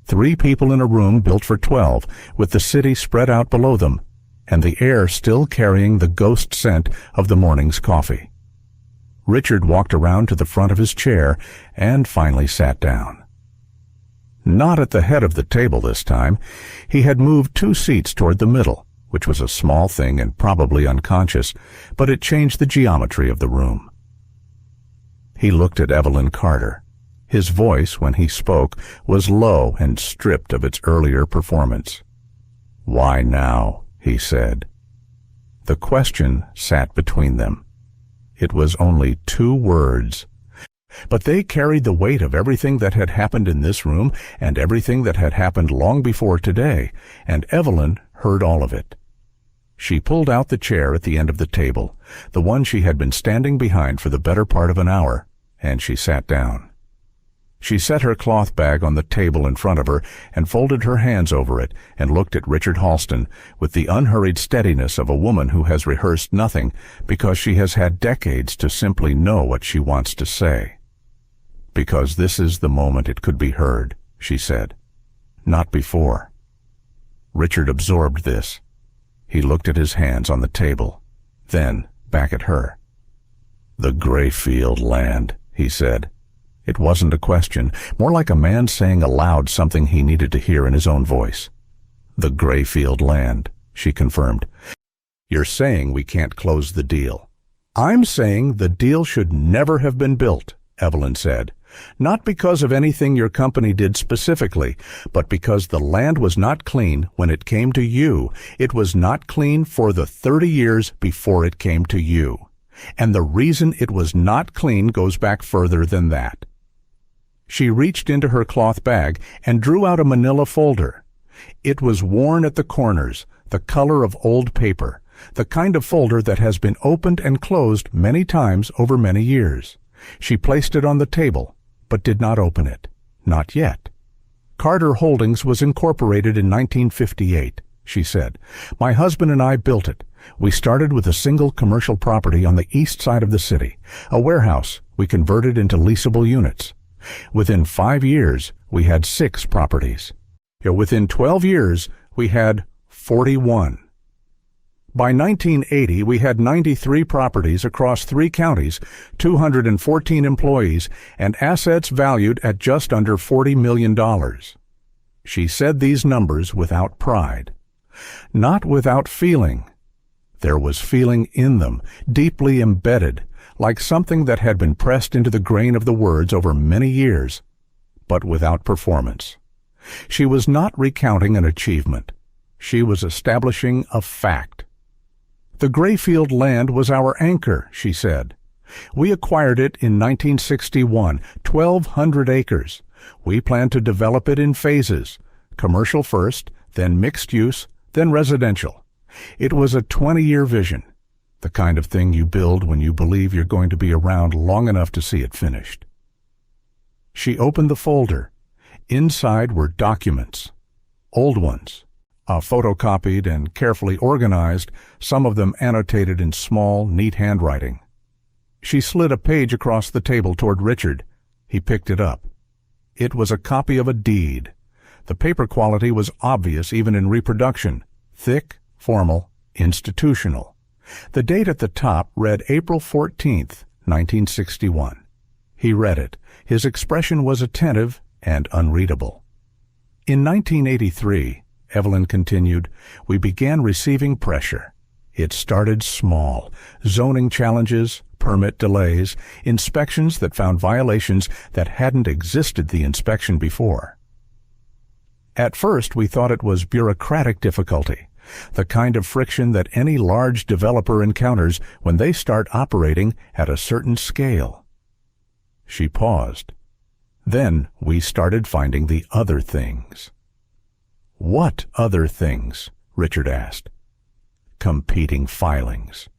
3 people in a room built for 12, with the city spread out below them, and the air still carrying the ghost scent of the morning's coffee. Richard walked around to the front of his chair and finally sat down. Not at the head of the table this time. He had moved 2 seats toward the middle, which was a small thing and probably unconscious, but it changed the geometry of the room. He looked at Evelyn Carter. His voice, when he spoke, was low and stripped of its earlier performance. "Why now?" he said. The question sat between them. It was only 2 words, but they carried the weight of everything that had happened in this room and everything that had happened long before today, and Evelyn heard all of it. She pulled out the chair at the end of the table, the one she had been standing behind for the better part of an hour, and she sat down. She set her cloth bag on the table in front of her and folded her hands over it and looked at Richard Halston with the unhurried steadiness of a woman who has rehearsed nothing because she has had decades to simply know what she wants to say. "Because this is the moment it could be heard," she said. "Not before." Richard absorbed this. He looked at his hands on the table, then back at her. "The Grayfield land," he said. It wasn't a question, more like a man saying aloud something he needed to hear in his own voice. "The Grayfield land," she confirmed. "You're saying we can't close the deal." "I'm saying the deal should never have been built," Evelyn said. "Not because of anything your company did specifically, but because the land was not clean when it came to you. It was not clean for the 30 years before it came to you. And the reason it was not clean goes back further than that." She reached into her cloth bag and drew out a manila folder. It was worn at the corners, the color of old paper, the kind of folder that has been opened and closed many times over many years. She placed it on the table, but did not open it. Not yet. "Carter Holdings was incorporated in 1958, she said. "My husband and I built it. We started with a single commercial property on the east side of the city, a warehouse we converted into leasable units. Within 5 years, we had 6 properties. Within 12 years, we had 41. By 1980, we had 93 properties across 3 counties, 214 employees, and assets valued at just under $40 million. She said these numbers without pride. Not without feeling. There was feeling in them, deeply embedded, like something that had been pressed into the grain of the words over many years, but without performance. She was not recounting an achievement. She was establishing a fact. "The Grayfield land was our anchor," she said. "We acquired it in 1961, 1,200 acres. We plan to develop it in phases, commercial first, then mixed use, then residential. It was a 20-year vision, the kind of thing you build when you believe you're going to be around long enough to see it finished." She opened the folder. Inside were documents, old ones, photocopied and carefully organized, some of them annotated in small, neat handwriting. She slid a page across the table toward Richard. He picked it up. It was a copy of a deed. The paper quality was obvious even in reproduction, thick, formal, institutional. The date at the top read April 14th, 1961. He read it. His expression was attentive and unreadable. "In 1983, Evelyn continued, we began receiving pressure. It started small, zoning challenges, permit delays, inspections that found violations that hadn't existed the inspection before. At first, we thought it was bureaucratic difficulty, the kind of friction that any large developer encounters when they start operating at a certain scale." She paused. "Then we started finding the other things." "What other things?" Richard asked. "Competing filings.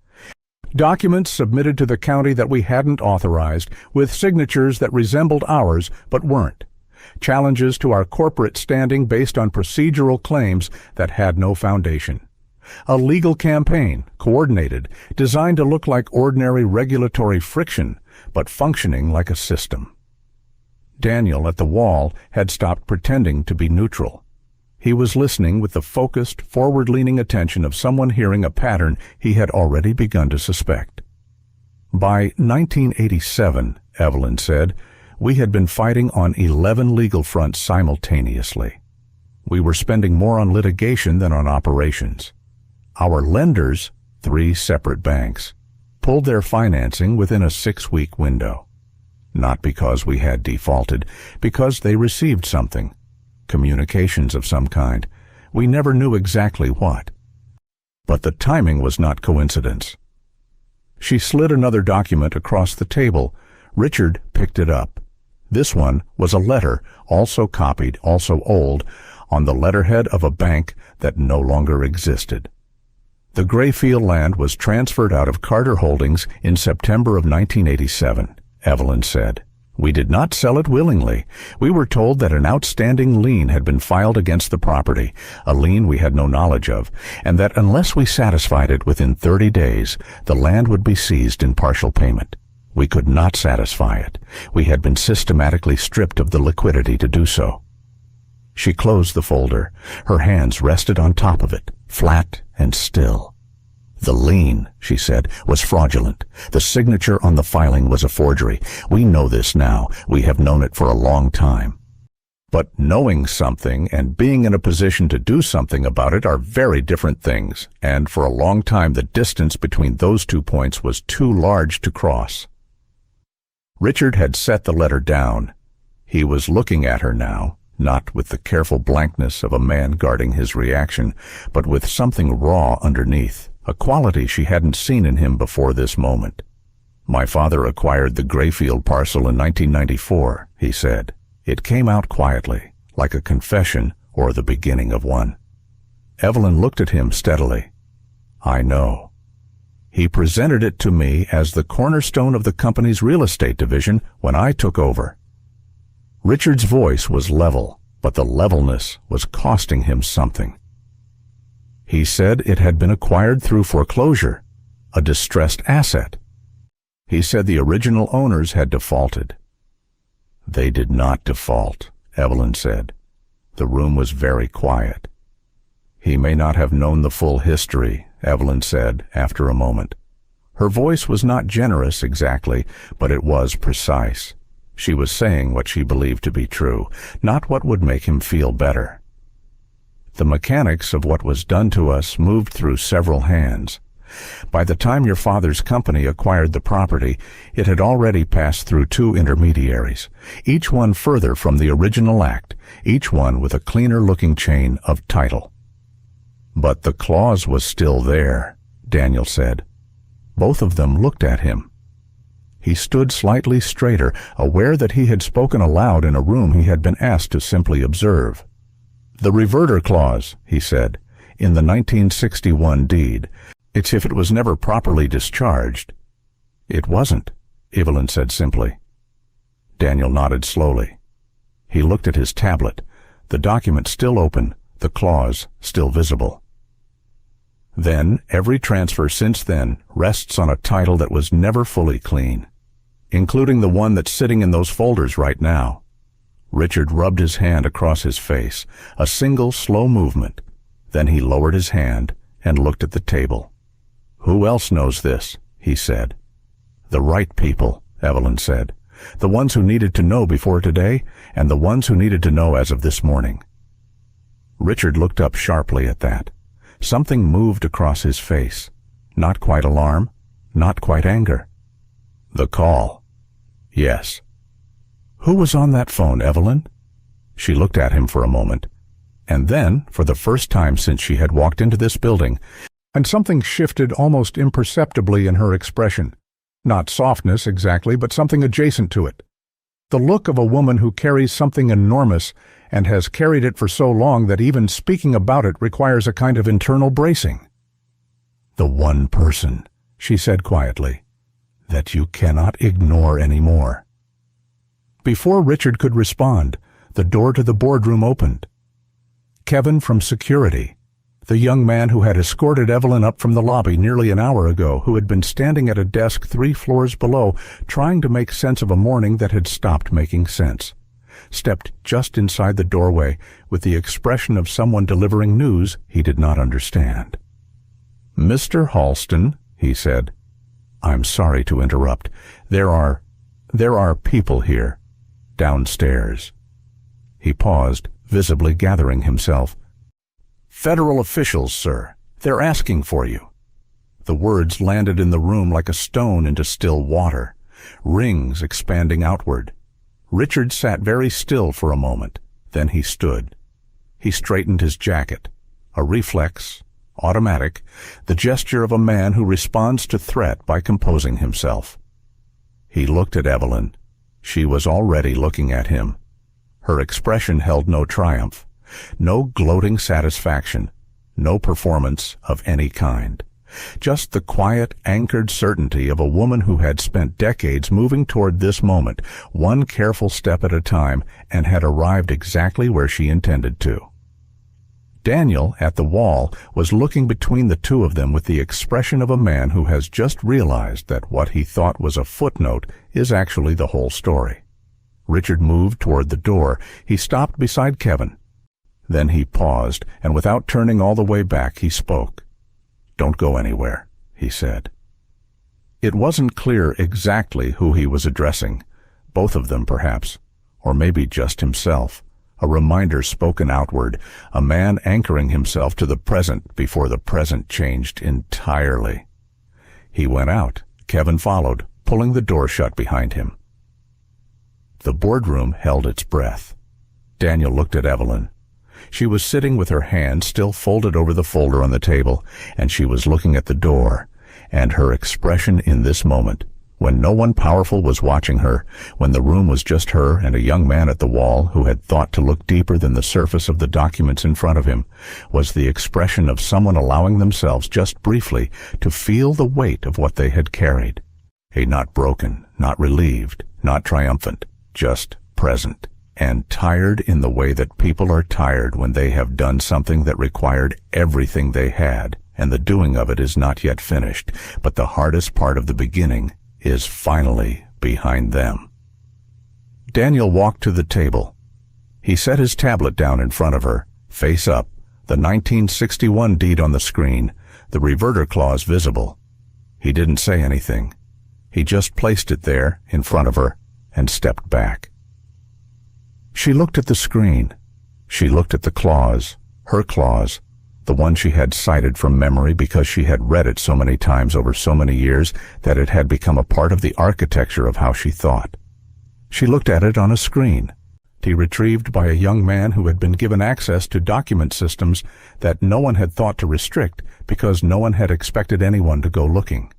Documents submitted to the county that we hadn't authorized, with signatures that resembled ours but weren't. Challenges to our corporate standing based on procedural claims that had no foundation. A legal campaign, coordinated, designed to look like ordinary regulatory friction, but functioning like a system." Daniel, at the wall, had stopped pretending to be neutral. He was listening with the focused, forward-leaning attention of someone hearing a pattern he had already begun to suspect. By 1987, Evelyn said, we had been fighting on 11 legal fronts simultaneously. We were spending more on litigation than on operations. Our lenders, 3 separate banks, pulled their financing within a 6-week window. Not because we had defaulted, because they received something. Communications of some kind. We never knew exactly what. But the timing was not coincidence. She slid another document across the table. Richard picked it up. This one was a letter, also copied, also old, on the letterhead of a bank that no longer existed. The Grayfield land was transferred out of Carter Holdings in September of 1987, Evelyn said. We did not sell it willingly. We were told that an outstanding lien had been filed against the property, a lien we had no knowledge of, and that unless we satisfied it within 30 days, the land would be seized in partial payment. We could not satisfy it. We had been systematically stripped of the liquidity to do so. She closed the folder. Her hands rested on top of it, flat and still. The lien, she said, was fraudulent. The signature on the filing was a forgery. We know this now. We have known it for a long time. But knowing something and being in a position to do something about it are very different things, and for a long time the distance between those 2 points was too large to cross. Richard had set the letter down. He was looking at her now, not with the careful blankness of a man guarding his reaction, but with something raw underneath. A quality she hadn't seen in him before this moment. My father acquired the Grayfield parcel in 1994, he said. It came out quietly, like a confession or the beginning of one. Evelyn looked at him steadily. I know. He presented it to me as the cornerstone of the company's real estate division when I took over. Richard's voice was level, but the levelness was costing him something. He said it had been acquired through foreclosure, a distressed asset. He said the original owners had defaulted. They did not default, Evelyn said. The room was very quiet. He may not have known the full history, Evelyn said after a moment. Her voice was not generous exactly, but it was precise. She was saying what she believed to be true, not what would make him feel better. The mechanics of what was done to us moved through several hands. By the time your father's company acquired the property, it had already passed through 2 intermediaries, each one further from the original act, each one with a cleaner-looking chain of title. But the clause was still there, Daniel said. Both of them looked at him. He stood slightly straighter, aware that he had spoken aloud in a room he had been asked to simply observe. The reverter clause, he said, in the 1961 deed. It's if it was never properly discharged. It wasn't, Evelyn said simply. Daniel nodded slowly. He looked at his tablet, the document still open, the clause still visible. Then, every transfer since then rests on a title that was never fully clean, including the one that's sitting in those folders right now. Richard rubbed his hand across his face, a single slow movement. Then he lowered his hand and looked at the table. Who else knows this? He said. The right people, Evelyn said. The ones who needed to know before today, and the ones who needed to know as of this morning. Richard looked up sharply at that. Something moved across his face. Not quite alarm, not quite anger. The call. Yes. Who was on that phone, Evelyn? She looked at him for a moment, and then, for the first time since she had walked into this building, and something shifted almost imperceptibly in her expression. Not softness exactly, but something adjacent to it. The look of a woman who carries something enormous and has carried it for so long that even speaking about it requires a kind of internal bracing. The one person, she said quietly, that you cannot ignore anymore. Before Richard could respond, the door to the boardroom opened. Kevin from security, the young man who had escorted Evelyn up from the lobby nearly an hour ago, who had been standing at a desk 3 floors below, trying to make sense of a morning that had stopped making sense. stepped just inside the doorway with the expression of someone delivering news he did not understand. "Mr. Halston," he said, "I'm sorry to interrupt. There are people here, downstairs." He paused, visibly gathering himself. "Federal officials, sir. They're asking for you." The words landed in the room like a stone into still water, rings expanding outward. Richard sat very still for a moment. Then he stood. He straightened his jacket, a reflex, automatic, the gesture of a man who responds to threat by composing himself. He looked at Evelyn. She was already looking at him. Her expression held no triumph, no gloating satisfaction, no performance of any kind. Just the quiet, anchored certainty of a woman who had spent decades moving toward this moment, one careful step at a time, and had arrived exactly where she intended to. Daniel, at the wall, was looking between the two of them with the expression of a man who has just realized that what he thought was a footnote is actually the whole story. Richard moved toward the door. He stopped beside Kevin. Then he paused, and without turning all the way back, he spoke. "Don't go anywhere," he said. It wasn't clear exactly who he was addressing, both of them perhaps, or maybe just himself, a reminder spoken outward, a man anchoring himself to the present before the present changed entirely. He went out. Kevin followed, pulling the door shut behind him. The boardroom held its breath. Daniel looked at Evelyn. She was sitting with her hand still folded over the folder on the table, and she was looking at the door, and her expression in this moment, when no one powerful was watching her, when the room was just her and a young man at the wall who had thought to look deeper than the surface of the documents in front of him, was the expression of someone allowing themselves just briefly to feel the weight of what they had carried. A not broken, not relieved, not triumphant, just present. And tired in the way that people are tired when they have done something that required everything they had, and the doing of it is not yet finished, but the hardest part of the beginning is finally behind them. Daniel walked to the table. He set his tablet down in front of her, face up, the 1961 deed on the screen, the reverter clause visible. He didn't say anything. He just placed it there in front of her and stepped back. She looked at the screen. She looked at the clause, her clause, the one she had cited from memory because she had read it so many times over so many years that it had become a part of the architecture of how she thought. She looked at it on a screen, retrieved by a young man who had been given access to document systems that no one had thought to restrict because no one had expected anyone to go looking.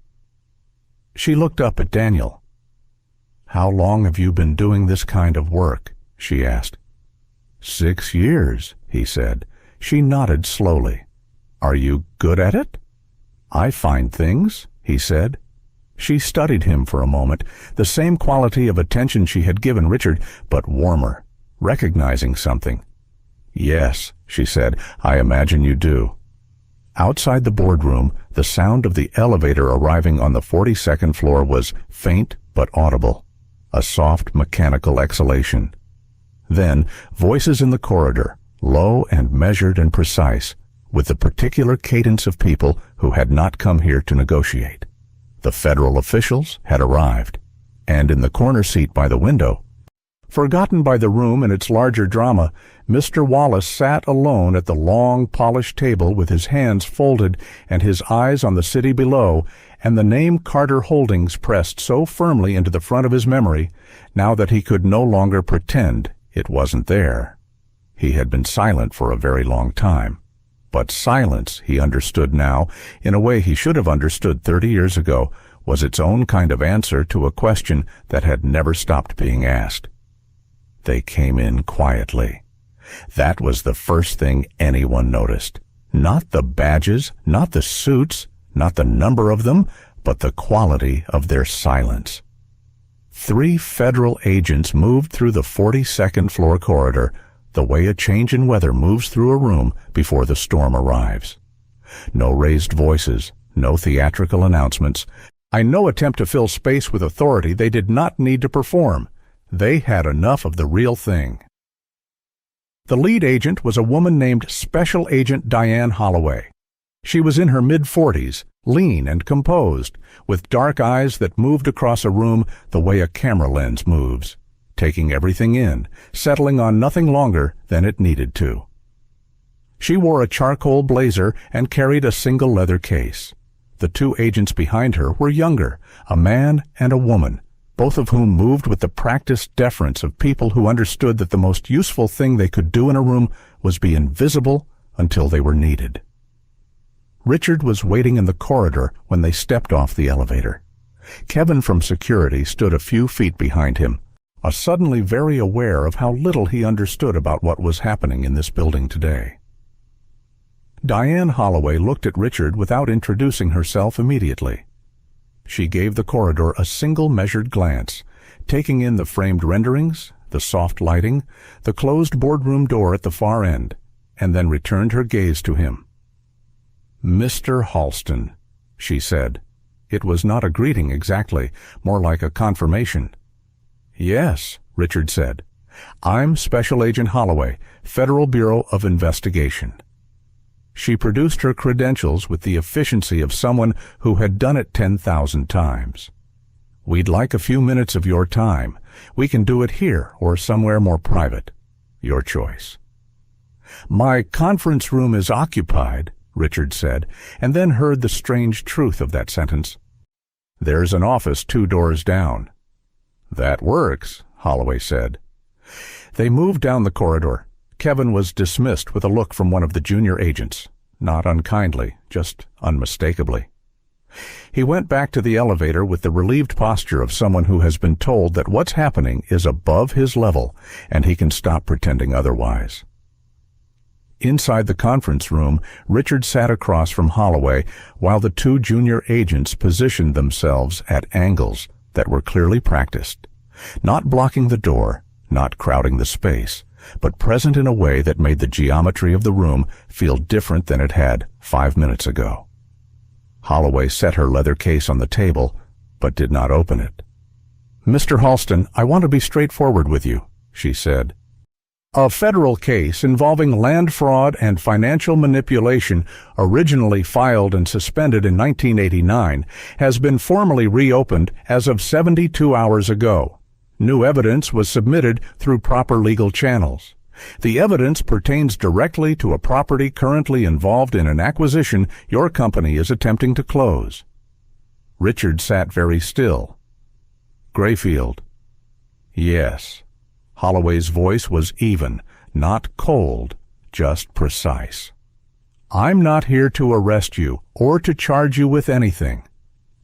She looked up at Daniel. "How long have you been doing this kind of work?" she asked. 6 years, he said. She nodded slowly. "Are you good at it?" "I find things," he said. She studied him for a moment, the same quality of attention she had given Richard, but warmer, recognizing something. "Yes," she said, "I imagine you do." Outside the boardroom, the sound of the elevator arriving on the 42nd floor was faint but audible, a soft mechanical exhalation. Then, voices in the corridor, low and measured and precise, with the particular cadence of people who had not come here to negotiate. The federal officials had arrived, and in the corner seat by the window, forgotten by the room and its larger drama, Mr. Wallace sat alone at the long, polished table with his hands folded and his eyes on the city below, and the name Carter Holdings pressed so firmly into the front of his memory, now that he could no longer pretend it wasn't there. He had been silent for a very long time, but silence, he understood now, in a way he should have understood 30 years ago, was its own kind of answer to a question that had never stopped being asked. They came in quietly. That was the first thing anyone noticed. Not the badges, not the suits, not the number of them, but the quality of their silence. 3 federal agents moved through the 42nd floor corridor, the way a change in weather moves through a room before the storm arrives. No raised voices, no theatrical announcements, no attempt to fill space with authority they did not need to perform. They had enough of the real thing. The lead agent was a woman named Special Agent Diane Holloway. She was in her mid-40s, lean and composed, with dark eyes that moved across a room the way a camera lens moves, taking everything in, settling on nothing longer than it needed to. She wore a charcoal blazer and carried a single leather case. The two agents behind her were younger, a man and a woman, both of whom moved with the practiced deference of people who understood that the most useful thing they could do in a room was be invisible until they were needed. Richard was waiting in the corridor when they stepped off the elevator. Kevin from security stood a few feet behind him, suddenly very aware of how little he understood about what was happening in this building today. Diane Holloway looked at Richard without introducing herself immediately. She gave the corridor a single measured glance, taking in the framed renderings, the soft lighting, the closed boardroom door at the far end, and then returned her gaze to him. "Mr. Halston," she said. It was not a greeting exactly, more like a confirmation. "Yes," Richard said. "I'm Special Agent Holloway, Federal Bureau of Investigation." She produced her credentials with the efficiency of someone who had done it 10,000 times. "We'd like a few minutes of your time. We can do it here or somewhere more private. Your choice." "My conference room is occupied," Richard said, and then heard the strange truth of that sentence. "There's an office 2 doors down." "That works," Holloway said. They moved down the corridor. Kevin was dismissed with a look from one of the junior agents, not unkindly, just unmistakably. He went back to the elevator with the relieved posture of someone who has been told that what's happening is above his level and he can stop pretending otherwise. Inside the conference room, Richard sat across from Holloway while the 2 junior agents positioned themselves at angles that were clearly practiced, not blocking the door, not crowding the space, but present in a way that made the geometry of the room feel different than it had 5 minutes ago. Holloway set her leather case on the table, but did not open it. "Mr. Halston, I want to be straightforward with you," she said. "A federal case involving land fraud and financial manipulation, originally filed and suspended in 1989, has been formally reopened as of 72 hours ago. New evidence was submitted through proper legal channels. The evidence pertains directly to a property currently involved in an acquisition your company is attempting to close." Richard sat very still. "Grayfield." "Yes." Holloway's voice was even, not cold, just precise. "I'm not here to arrest you or to charge you with anything.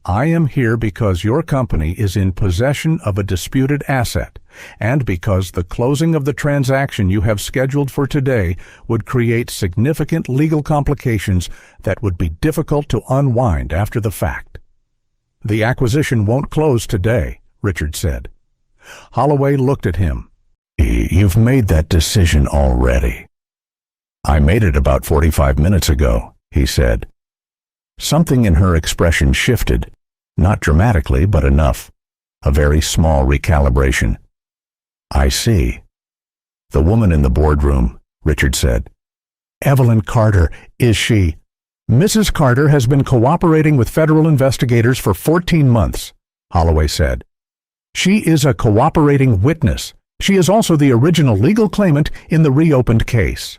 I am here because your company is in possession of a disputed asset, and because the closing of the transaction you have scheduled for today would create significant legal complications that would be difficult to unwind after the fact." "The acquisition won't close today," Richard said. Holloway looked at him. "You've made that decision already." "I made it about 45 minutes ago," he said. Something in her expression shifted, not dramatically, but enough. A very small recalibration. "I see." "The woman in the boardroom," Richard said. "Evelyn Carter, is she?" "Mrs. Carter has been cooperating with federal investigators for 14 months, Holloway said. "She is a cooperating witness. She is also the original legal claimant in the reopened case."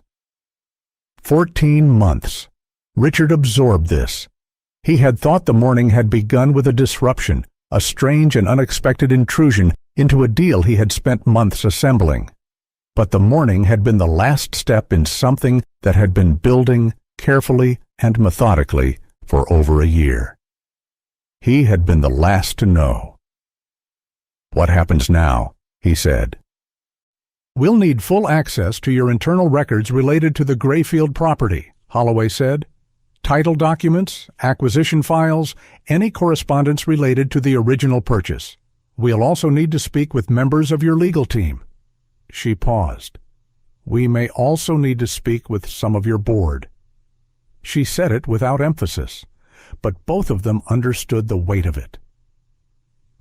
14 months. Richard absorbed this. He had thought the morning had begun with a disruption, a strange and unexpected intrusion into a deal he had spent months assembling. But the morning had been the last step in something that had been building carefully and methodically for over a year. He had been the last to know. "What happens now?" he said. "We'll need full access to your internal records related to the Grayfield property," Holloway said. "Title documents, acquisition files, any correspondence related to the original purchase. We'll also need to speak with members of your legal team." She paused. "We may also need to speak with some of your board." She said it without emphasis, but both of them understood the weight of it.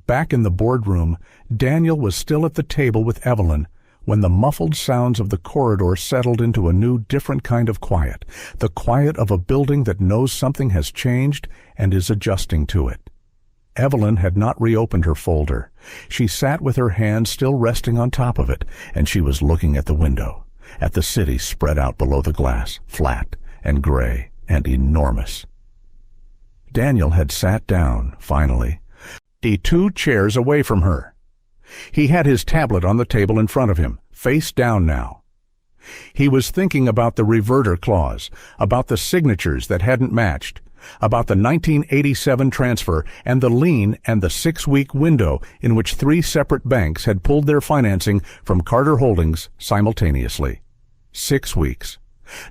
Back in the boardroom, Daniel was still at the table with Evelyn when the muffled sounds of the corridor settled into a new, different kind of quiet, the quiet of a building that knows something has changed and is adjusting to it. Evelyn had not reopened her folder. She sat with her hand still resting on top of it, and she was looking at the window, at the city spread out below the glass, flat and gray and enormous. Daniel had sat down, finally, 2 chairs away from her. He had his tablet on the table in front of him, face down now. He was thinking about the reverter clause, about the signatures that hadn't matched, about the 1987 transfer and the lien and the 6-week window in which 3 separate banks had pulled their financing from Carter Holdings simultaneously. 6 weeks.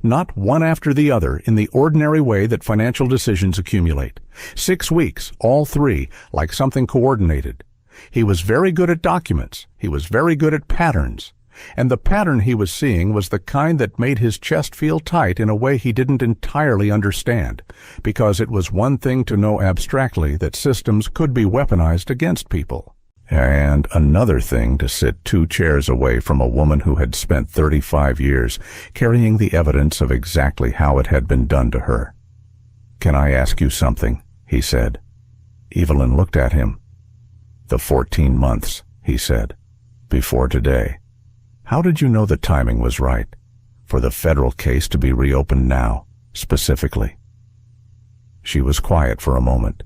Not one after the other in the ordinary way that financial decisions accumulate. 6 weeks, all 3, like something coordinated. He was very good at documents. He was very good at patterns. And the pattern he was seeing was the kind that made his chest feel tight in a way he didn't entirely understand, because it was one thing to know abstractly that systems could be weaponized against people, and another thing to sit 2 chairs away from a woman who had spent 35 years carrying the evidence of exactly how it had been done to her. "Can I ask you something?" he said. Evelyn looked at him. "The 14 months," he said, "before today. How did you know the timing was right, for the federal case to be reopened now, specifically?" She was quiet for a moment,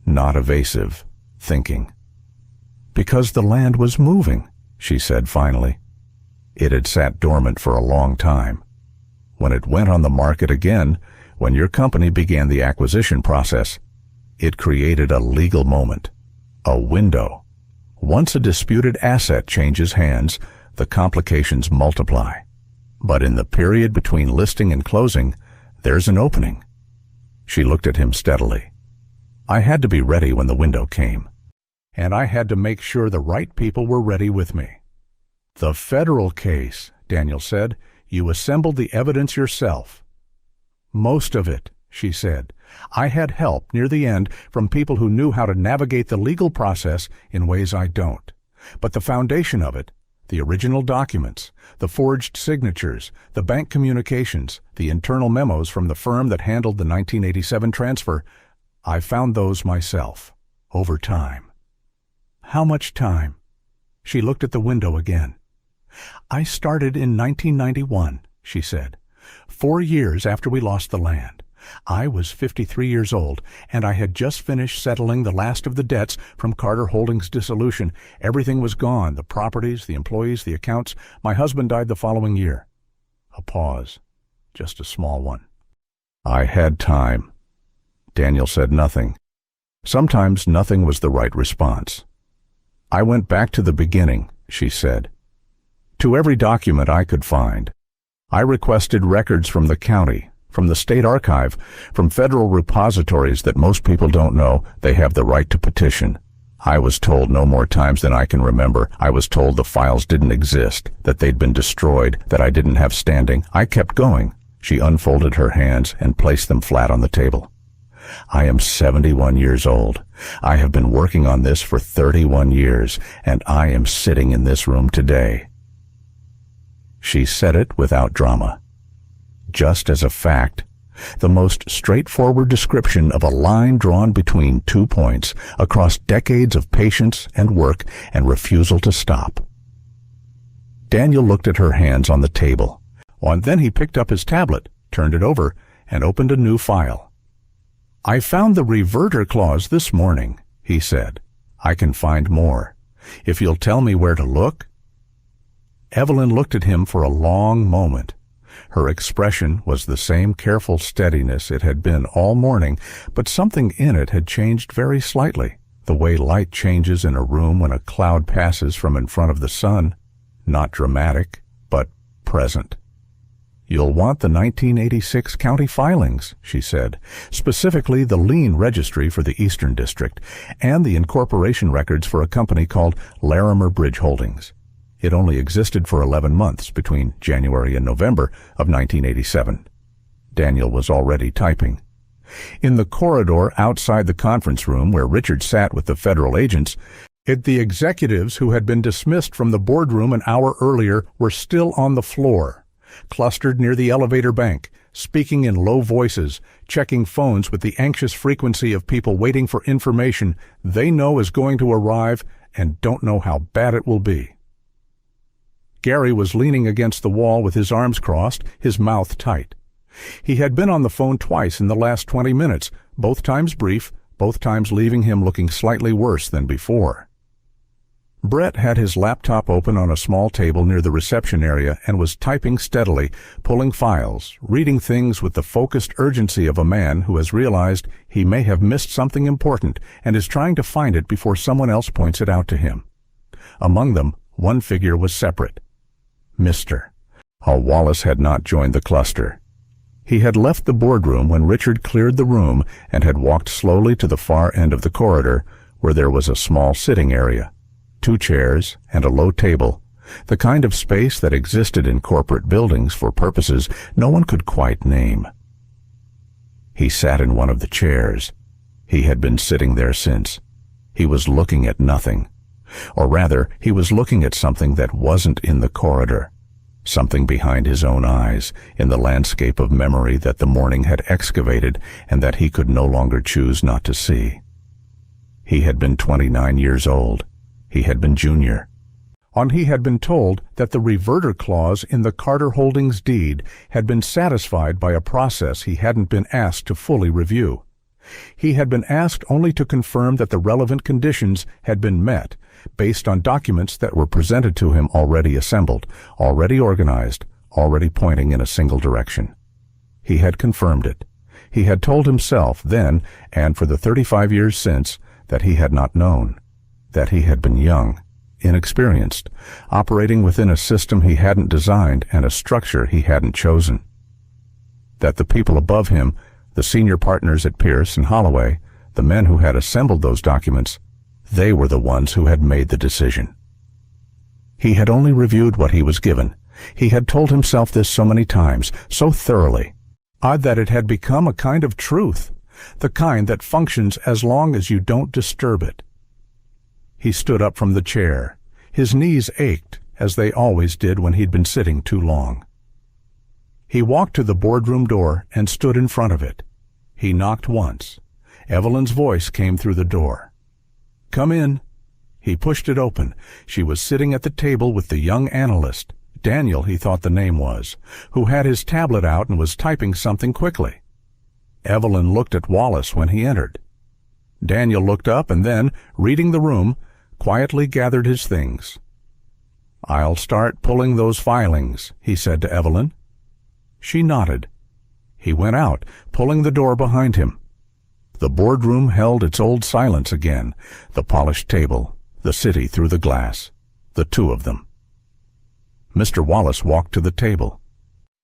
not evasive, thinking. "Because the land was moving," she said finally. "It had sat dormant for a long time. When it went on the market again, when your company began the acquisition process, it created a legal moment, a window. Once a disputed asset changes hands, the complications multiply. But in the period between listing and closing, there's an opening." She looked at him steadily. "I had to be ready when the window came. And I had to make sure the right people were ready with me." "The federal case," Daniel said, "you assembled the evidence yourself." "Most of it," she said. "I had help near the end from people who knew how to navigate the legal process in ways I don't. But the foundation of it, the original documents, the forged signatures, the bank communications, the internal memos from the firm that handled the 1987 transfer, I found those myself, over time." "How much time?" She looked at the window again. "I started in 1991, she said, 4 years after we lost the land. I was 53 years old, and I had just finished settling the last of the debts from Carter Holdings' dissolution. Everything was gone, the properties, the employees, the accounts. My husband died the following year." A pause, just a small one. "I had time." Daniel said nothing. Sometimes nothing was the right response. "I went back to the beginning," she said, "to every document I could find. I requested records from the county, from the state archive, from federal repositories that most people don't know they have the right to petition. I was told no more times than I can remember. I was told the files didn't exist, that they'd been destroyed, that I didn't have standing. I kept going." She unfolded her hands and placed them flat on the table. "I am 71 years old. I have been working on this for 31 years, and I am sitting in this room today." She said it without drama. Just as a fact, the most straightforward description of a line drawn between 2 points across decades of patience and work and refusal to stop. Daniel looked at her hands on the table, and then he picked up his tablet, turned it over, and opened a new file. "I found the reverter clause this morning," he said. "I can find more. If you'll tell me where to look." Evelyn looked at him for a long moment. Her expression was the same careful steadiness it had been all morning, but something in it had changed very slightly, the way light changes in a room when a cloud passes from in front of the sun. Not dramatic, but present. "You'll want the 1986 county filings," she said, "specifically the lien registry for the Eastern District and the incorporation records for a company called Larimer Bridge Holdings. It only existed for 11 months between January and November of 1987. Daniel was already typing. In the corridor outside the conference room where Richard sat with the federal agents, The executives who had been dismissed from the boardroom an hour earlier were still on the floor, clustered near the elevator bank, speaking in low voices, checking phones with the anxious frequency of people waiting for information they know is going to arrive and don't know how bad it will be. Gary was leaning against the wall with his arms crossed, his mouth tight. He had been on the phone twice in the last 20 minutes, both times brief, both times leaving him looking slightly worse than before. Brett had his laptop open on a small table near the reception area and was typing steadily, pulling files, reading things with the focused urgency of a man who has realized he may have missed something important and is trying to find it before someone else points it out to him. Among them, one figure was separate. Mr. Wallace had not joined the cluster. He had left the boardroom when Richard cleared the room and had walked slowly to the far end of the corridor, where there was a small sitting area, 2 chairs and a low table, the kind of space that existed in corporate buildings for purposes no one could quite name. He sat in one of the chairs. He had been sitting there since. He was looking at nothing. Or rather, he was looking at something that wasn't in the corridor, something behind his own eyes, in the landscape of memory that the morning had excavated and that he could no longer choose not to see. He had been 29 years old. He had been junior. He had been told that the reverter clause in the Carter Holdings deed had been satisfied by a process he hadn't been asked to fully review. He had been asked only to confirm that the relevant conditions had been met, based on documents that were presented to him already assembled, already organized, already pointing in a single direction. He had confirmed it. He had told himself then, and for the 35 years since, that he had not known, that he had been young, inexperienced, operating within a system he hadn't designed and a structure he hadn't chosen. That the people above him, the senior partners at Pierce and Holloway, the men who had assembled those documents, they were the ones who had made the decision. He had only reviewed what he was given. He had told himself this so many times, so thoroughly, that it had become a kind of truth, the kind that functions as long as you don't disturb it. He stood up from the chair. His knees ached, as they always did when he'd been sitting too long. He walked to the boardroom door and stood in front of it. He knocked once. Evelyn's voice came through the door. "Come in." He pushed it open. She was sitting at the table with the young analyst, Daniel he thought the name was, who had his tablet out and was typing something quickly. Evelyn looked at Wallace when he entered. Daniel looked up and then, reading the room, quietly gathered his things. "I'll start pulling those filings," he said to Evelyn. She nodded. He went out, pulling the door behind him. The boardroom held its old silence again, the polished table, the city through the glass, the two of them. Mr. Wallace walked to the table.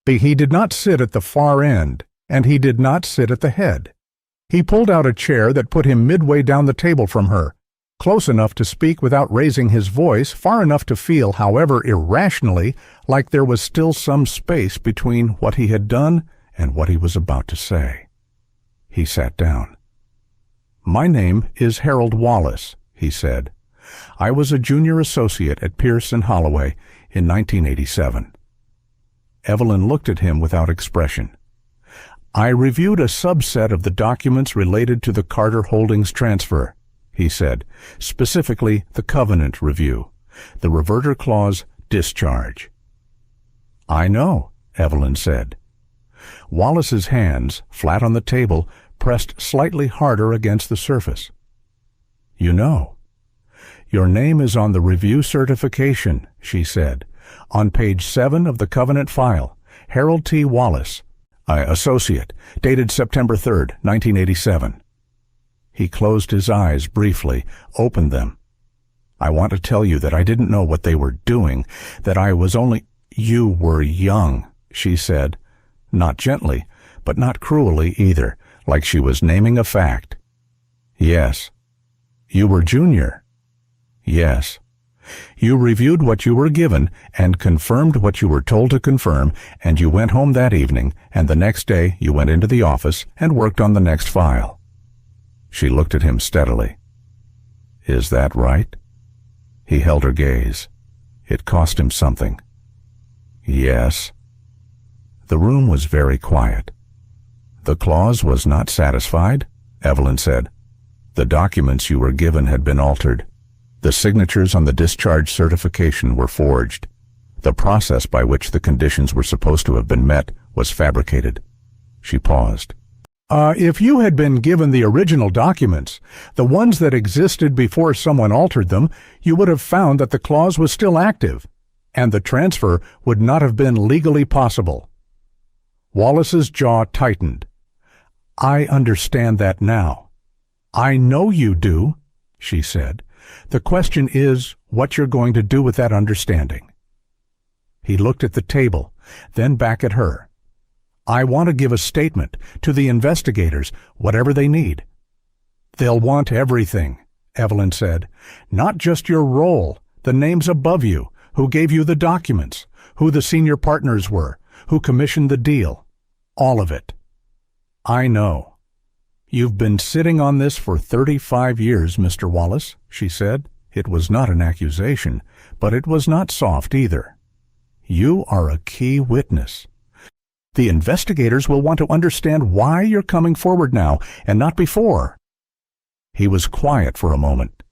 He did not sit at the far end, and he did not sit at the head. He pulled out a chair that put him midway down the table from her, close enough to speak without raising his voice, far enough to feel, however irrationally, like there was still some space between what he had done and what he was about to say. He sat down. "My name is Harold Wallace," he said. "I was a junior associate at Pierce and Holloway in 1987. Evelyn looked at him without expression. "I reviewed a subset of the documents related to the Carter Holdings transfer," he said, "specifically the covenant review, the reverter clause discharge." "I know," Evelyn said. Wallace's hands, flat on the table, pressed slightly harder against the surface. "You know. Your name is on the review certification," she said, "on page 7 of the covenant file, Harold T. Wallace, associate, dated September 3rd, 1987. He closed his eyes briefly, opened them. "I want to tell you that I didn't know what they were doing, that I was only—" "You were young," she said, not gently, but not cruelly either, like she was naming a fact. "Yes." "You were junior." "Yes." "You reviewed what you were given and confirmed what you were told to confirm, and you went home that evening, and the next day you went into the office and worked on the next file." She looked at him steadily. "Is that right?" He held her gaze. It cost him something. Yes. The room was very quiet. The clause was not satisfied, Evelyn said. The documents you were given had been altered. The signatures on the discharge certification were forged. The process by which the conditions were supposed to have been met was fabricated. She paused. If you had been given the original documents, the ones that existed before someone altered them, you would have found that the clause was still active, and the transfer would not have been legally possible. Wallace's jaw tightened. I understand that now. I know you do, she said. The question is what you're going to do with that understanding. He looked at the table, then back at her. I want to give a statement to the investigators, whatever they need. They'll want everything, Evelyn said. Not just your role, the names above you, who gave you the documents, who the senior partners were, who commissioned the deal. All of it. I know. You've been sitting on this for 35 years, Mr. Wallace, she said. It was not an accusation, but it was not soft either. You are a key witness. The investigators will want to understand why you're coming forward now and not before. He was quiet for a moment.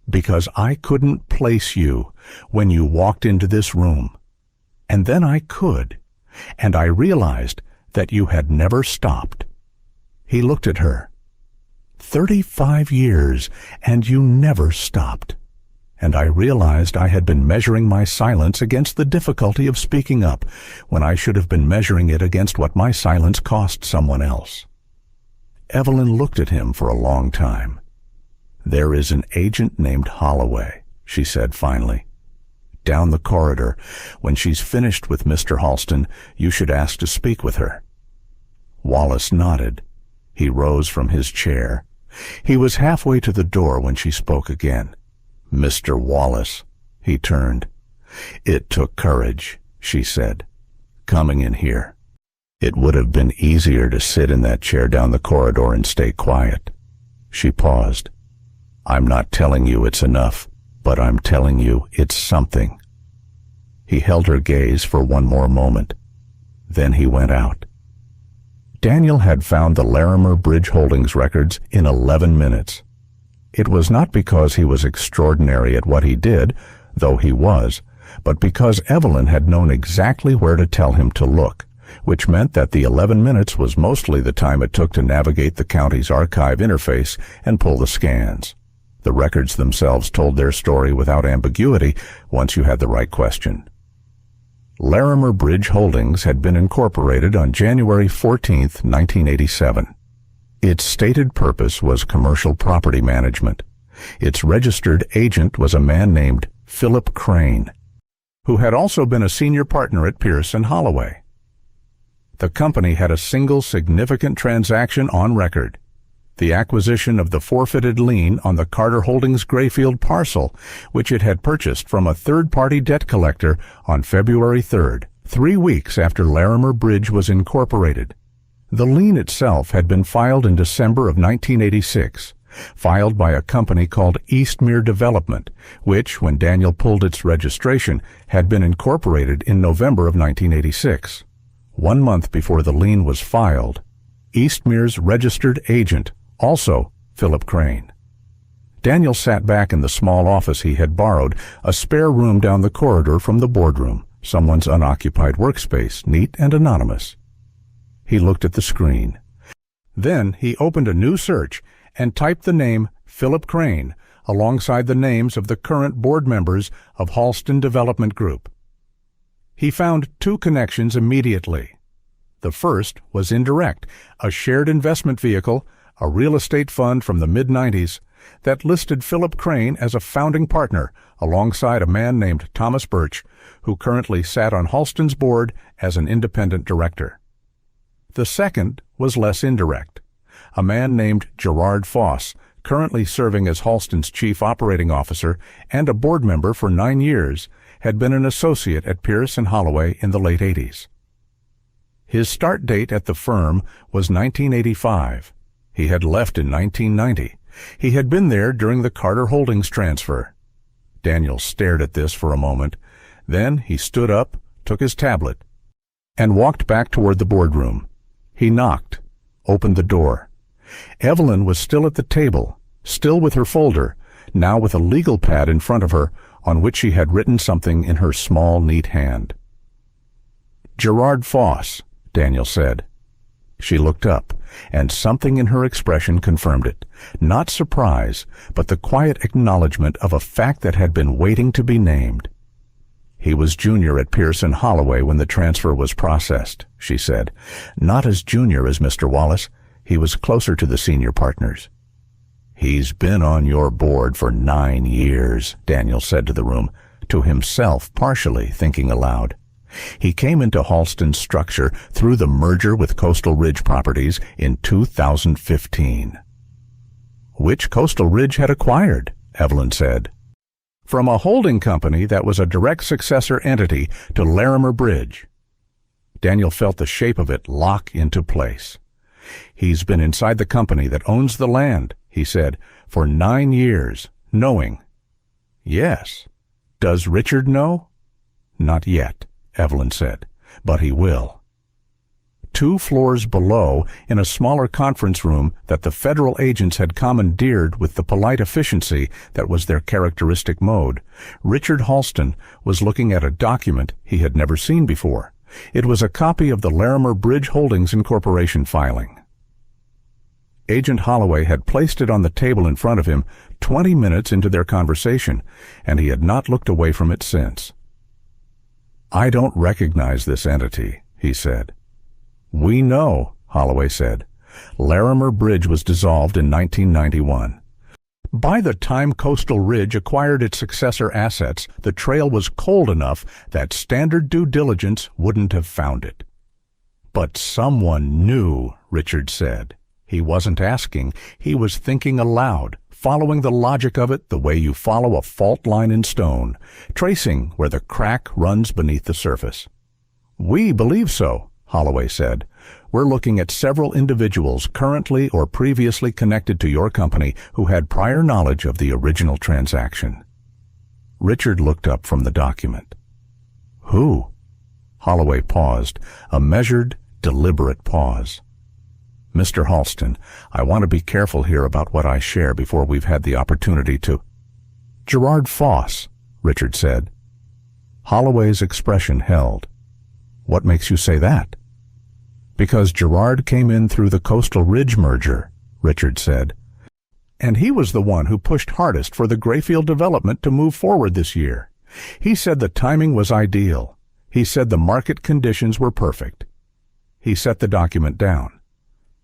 Because I couldn't place you when you walked into this room. And then I could, and I realized that you had never stopped. He looked at her. 35 years, and you never stopped. And I realized I had been measuring my silence against the difficulty of speaking up, when I should have been measuring it against what my silence cost someone else. Evelyn looked at him for a long time. There is an agent named Holloway, she said finally. Down the corridor. When she's finished with Mr. Halston, you should ask to speak with her. Wallace nodded. He rose from his chair. He was halfway to the door when she spoke again. Mr. Wallace, he turned. It took courage, she said, coming in here. It would have been easier to sit in that chair down the corridor and stay quiet. She paused. I'm not telling you it's enough, but I'm telling you it's something. He held her gaze for one more moment. Then he went out. Daniel had found the Larimer Bridge Holdings records in 11 minutes. It was not because he was extraordinary at what he did, though he was, but because Evelyn had known exactly where to tell him to look, which meant that the 11 minutes was mostly the time it took to navigate the county's archive interface and pull the scans. The records themselves told their story without ambiguity once you had the right question. Larimer Bridge Holdings had been incorporated on January 14, 1987. Its stated purpose was commercial property management. Its registered agent was a man named Philip Crane, who had also been a senior partner at Pierce & Holloway. The company had a single significant transaction on record, the acquisition of the forfeited lien on the Carter Holdings Grayfield parcel, which it had purchased from a third-party debt collector on February 3rd, 3 weeks after Larimer Bridge was incorporated. The lien itself had been filed in December of 1986, filed by a company called Eastmere Development, which, when Daniel pulled its registration, had been incorporated in November of 1986. 1 month before the lien was filed, Eastmere's registered agent, also Philip Crane. Daniel sat back in the small office he had borrowed, a spare room down the corridor from the boardroom, someone's unoccupied workspace, neat and anonymous. He looked at the screen. Then he opened a new search and typed the name Philip Crane alongside the names of the current board members of Halston Development Group. He found 2 connections immediately. The first was indirect, a shared investment vehicle, a real estate fund from the mid-90s, that listed Philip Crane as a founding partner alongside a man named Thomas Birch, who currently sat on Halston's board as an independent director. The second was less indirect. A man named Gerard Foss, currently serving as Halston's chief operating officer and a board member for 9 years, had been an associate at Pierce & Holloway in the late 80s. His start date at the firm was 1985. He had left in 1990. He had been there during the Carter Holdings transfer. Daniel stared at this for a moment. Then he stood up, took his tablet, and walked back toward the boardroom. He knocked, opened the door. Evelyn was still at the table, still with her folder, now with a legal pad in front of her on which she had written something in her small, neat hand. "Gerard Foss," Daniel said. She looked up, and something in her expression confirmed it. Not surprise, but the quiet acknowledgement of a fact that had been waiting to be named. "He was junior at Pierce & Holloway when the transfer was processed," she said. "Not as junior as Mr. Wallace. He was closer to the senior partners." "He's been on your board for 9 years," Daniel said to the room, to himself partially, thinking aloud. He came into Halston's structure through the merger with Coastal Ridge Properties in 2015. Which Coastal Ridge had acquired, Evelyn said. From a holding company that was a direct successor entity to Larimer Bridge. Daniel felt the shape of it lock into place. "He's been inside the company that owns the land," he said, "for 9 years, knowing." "Yes. Does Richard know?" "Not yet," Evelyn said, "but he will." 2 floors below, in a smaller conference room that the federal agents had commandeered with the polite efficiency that was their characteristic mode, Richard Halston was looking at a document he had never seen before. It was a copy of the Larimer Bridge Holdings Incorporation filing. Agent Holloway had placed it on the table in front of him 20 minutes into their conversation, and he had not looked away from it since. "I don't recognize this entity," he said. "We know," Holloway said. "Larimer Bridge was dissolved in 1991. By the time Coastal Ridge acquired its successor assets, the trail was cold enough that standard due diligence wouldn't have found it." "But someone knew," Richard said. He wasn't asking, he was thinking aloud, following the logic of it the way you follow a fault line in stone, tracing where the crack runs beneath the surface. "We believe so," Holloway said. "We're looking at several individuals currently or previously connected to your company who had prior knowledge of the original transaction." Richard looked up from the document. "Who?" Holloway paused, a measured, deliberate pause. "Mr. Halston, I want to be careful here about what I share before we've had the opportunity to—" "Gerard Foss," Richard said. Holloway's expression held. "What makes you say that?" "Because Gerard came in through the Coastal Ridge merger," Richard said. "And he was the one who pushed hardest for the Grayfield development to move forward this year. He said the timing was ideal. He said the market conditions were perfect." He set the document down.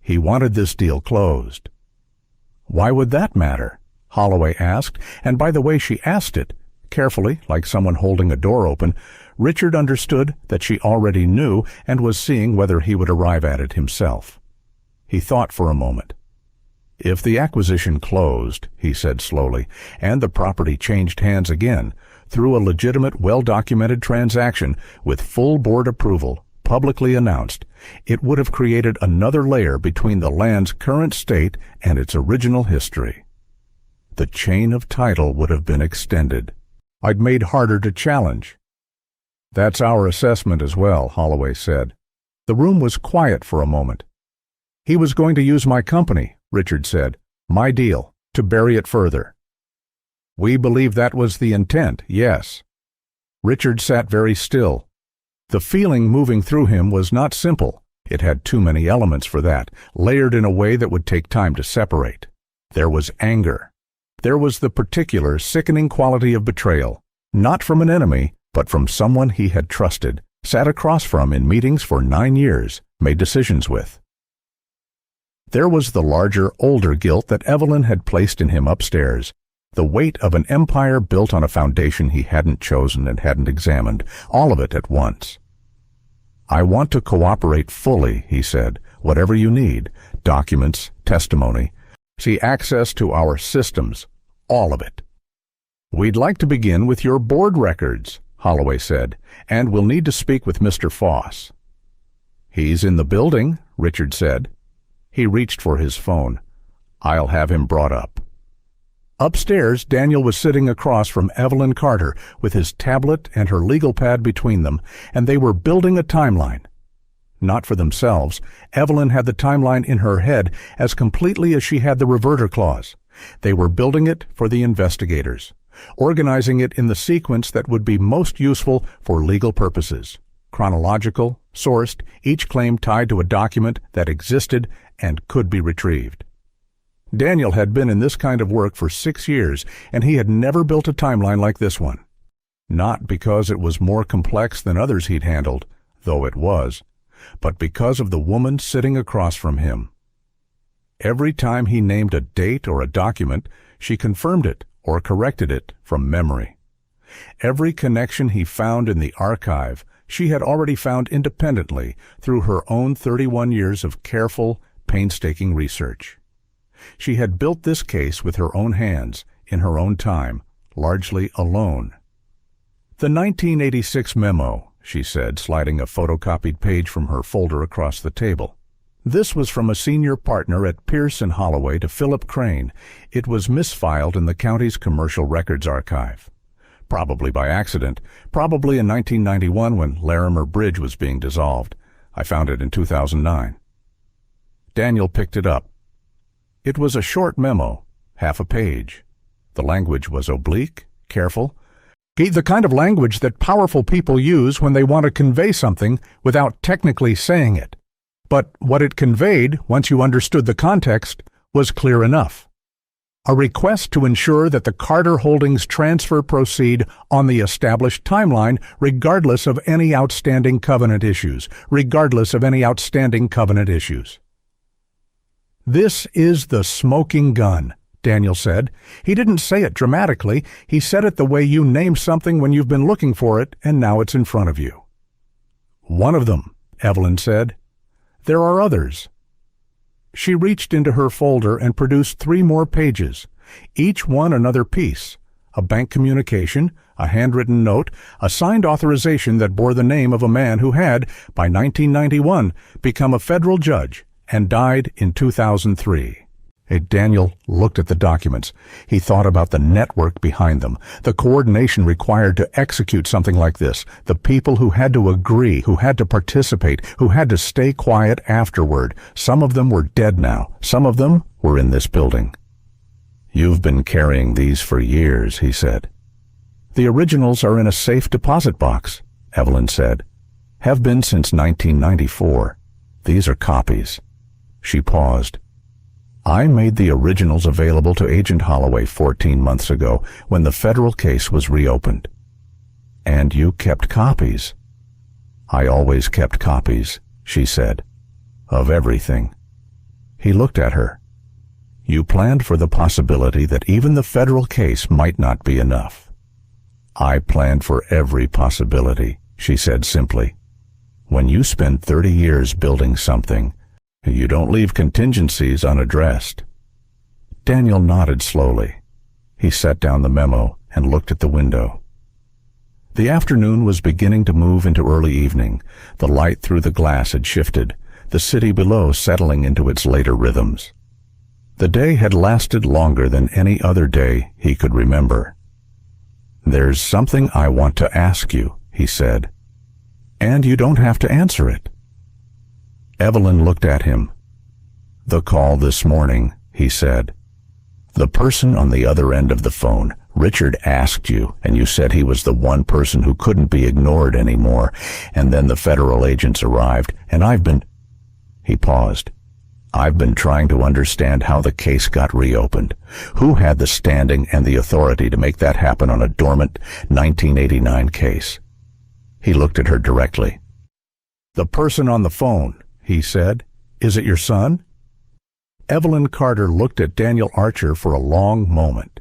"He wanted this deal closed." "Why would that matter?" Holloway asked, and by the way she asked it, carefully, like someone holding a door open, Richard understood that she already knew and was seeing whether he would arrive at it himself. He thought for a moment. "If the acquisition closed," he said slowly, "and the property changed hands again, through a legitimate, well-documented transaction with full board approval, publicly announced, it would have created another layer between the land's current state and its original history. The chain of title would have been extended. I'd made harder to challenge." "That's our assessment as well," Holloway said. The room was quiet for a moment. "He was going to use my company," Richard said, "my deal, to bury it further." "We believe that was the intent, yes." Richard sat very still. The feeling moving through him was not simple. It had too many elements for that, layered in a way that would take time to separate. There was anger. There was the particular, sickening quality of betrayal, not from an enemy, but from someone he had trusted, sat across from in meetings for 9 years, made decisions with. There was the larger, older guilt that Evelyn had placed in him upstairs, the weight of an empire built on a foundation he hadn't chosen and hadn't examined, all of it at once. "I want to cooperate fully," he said, "whatever you need, documents, testimony. See access to our systems, all of it." "We'd like to begin with your board records," Holloway said, "and we'll need to speak with Mr. Foss." "He's in the building," Richard said. He reached for his phone. "I'll have him brought up." Upstairs, Daniel was sitting across from Evelyn Carter with his tablet and her legal pad between them, and they were building a timeline. Not for themselves. Evelyn had the timeline in her head as completely as she had the reverter clause. They were building it for the investigators, organizing it in the sequence that would be most useful for legal purposes. Chronological, sourced, each claim tied to a document that existed and could be retrieved. Daniel had been in this kind of work for 6 years, and he had never built a timeline like this one. Not because it was more complex than others he'd handled, though it was, but because of the woman sitting across from him. Every time he named a date or a document, she confirmed it or corrected it from memory. Every connection he found in the archive, she had already found independently through her own 31 years of careful, painstaking research. She had built this case with her own hands, in her own time, largely alone. "The 1986 memo," she said, sliding a photocopied page from her folder across the table. This was from a senior partner at Pierce & Holloway to Philip Crane. It was misfiled in the county's commercial records archive. Probably by accident, probably in 1991 when Larimer Bridge was being dissolved. I found it in 2009. Daniel picked it up. It was a short memo, half a page. The language was oblique, careful, the kind of language that powerful people use when they want to convey something without technically saying it. But what it conveyed, once you understood the context, was clear enough. A request to ensure that the Carter Holdings transfer proceed on the established timeline regardless of any outstanding covenant issues. "This is the smoking gun," Daniel said. He didn't say it dramatically. He said it the way you name something when you've been looking for it and now it's in front of you. "One of them," Evelyn said. "There are others." She reached into her folder and produced 3 more pages, each one another piece, a bank communication, a handwritten note, a signed authorization that bore the name of a man who had, by 1991, become a federal judge and died in 2003. Daniel looked at the documents. He thought about the network behind them, the coordination required to execute something like this, the people who had to agree, who had to participate, who had to stay quiet afterward. Some of them were dead now. Some of them were in this building. "You've been carrying these for years," he said. "The originals are in a safe deposit box," Evelyn said. "Have been since 1994. These are copies." She paused. "I made the originals available to Agent Holloway 14 months ago when the federal case was reopened." "And you kept copies?" "I always kept copies," she said, "of everything." He looked at her. "You planned for the possibility that even the federal case might not be enough." "I planned for every possibility," she said simply. "When you spend 30 years building something, you don't leave contingencies unaddressed." Daniel nodded slowly. He set down the memo and looked at the window. The afternoon was beginning to move into early evening. The light through the glass had shifted, the city below settling into its later rhythms. The day had lasted longer than any other day he could remember. "There's something I want to ask you," he said. "And you don't have to answer it." Evelyn looked at him. "The call this morning," he said. "The person on the other end of the phone, Richard asked you, and you said he was the one person who couldn't be ignored anymore, and then the federal agents arrived, and I've been—" He paused. "I've been trying to understand how the case got reopened. Who had the standing and the authority to make that happen on a dormant 1989 case?" He looked at her directly. "The person on the phone," he said. "Is it your son?" Evelyn Carter looked at Daniel Archer for a long moment.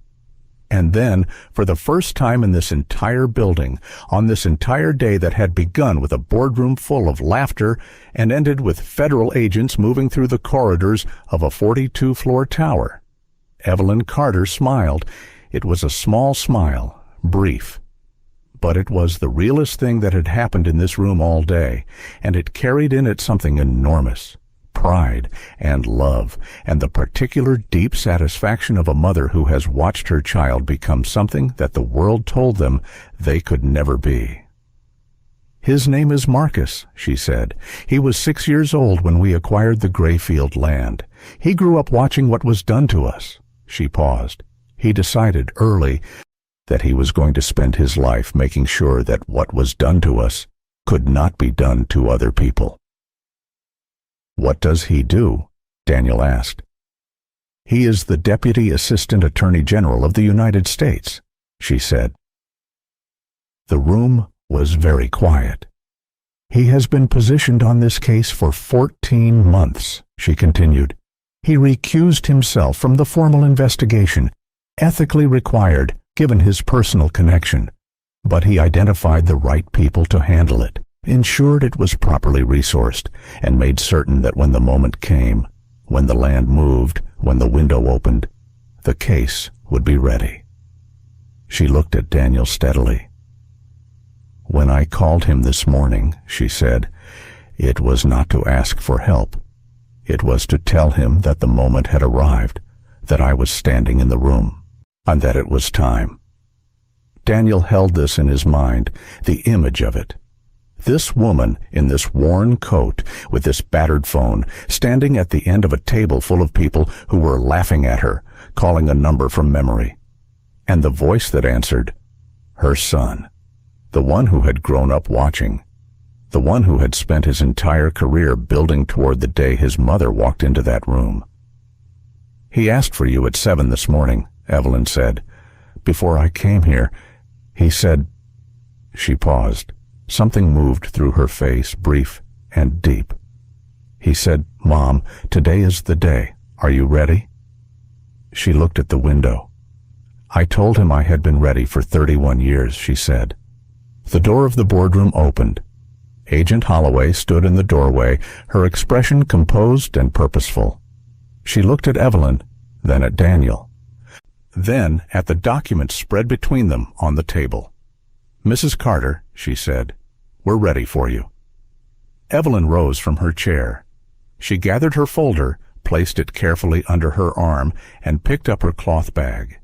And then, for the first time in this entire building, on this entire day that had begun with a boardroom full of laughter and ended with federal agents moving through the corridors of a 42-floor tower, Evelyn Carter smiled. It was a small smile, brief. But it was the realest thing that had happened in this room all day, and it carried in it something enormous, pride and love and the particular deep satisfaction of a mother who has watched her child become something that the world told them they could never be. "His name is Marcus," she said. "He was 6 years old when we acquired the Grayfield land. He grew up watching what was done to us." She paused. "He decided early that he was going to spend his life making sure that what was done to us could not be done to other people." "What does he do?" Daniel asked. "He is the Deputy Assistant Attorney General of the United States," she said. The room was very quiet. "He has been positioned on this case for 14 months, she continued. "He recused himself from the formal investigation, ethically required given his personal connection. But he identified the right people to handle it, ensured it was properly resourced, and made certain that when the moment came, when the land moved, when the window opened, the case would be ready." She looked at Daniel steadily. "When I called him this morning," she said, "it was not to ask for help. It was to tell him that the moment had arrived, that I was standing in the room, and that it was time." Daniel held this in his mind, the image of it. This woman in this worn coat, with this battered phone, standing at the end of a table full of people who were laughing at her, calling a number from memory. And the voice that answered, her son. The one who had grown up watching. The one who had spent his entire career building toward the day his mother walked into that room. "He asked for you at 7 this morning," Evelyn said. "Before I came here, he said—" She paused. Something moved through her face, brief and deep. "He said, 'Mom, today is the day. Are you ready?'" She looked at the window. "I told him I had been ready for 31 years, she said. The door of the boardroom opened. Agent Holloway stood in the doorway, her expression composed and purposeful. She looked at Evelyn, then at Daniel, then at the documents spread between them on the table. "Mrs. Carter," she said, "we're ready for you." Evelyn rose from her chair. She gathered her folder, placed it carefully under her arm, and picked up her cloth bag.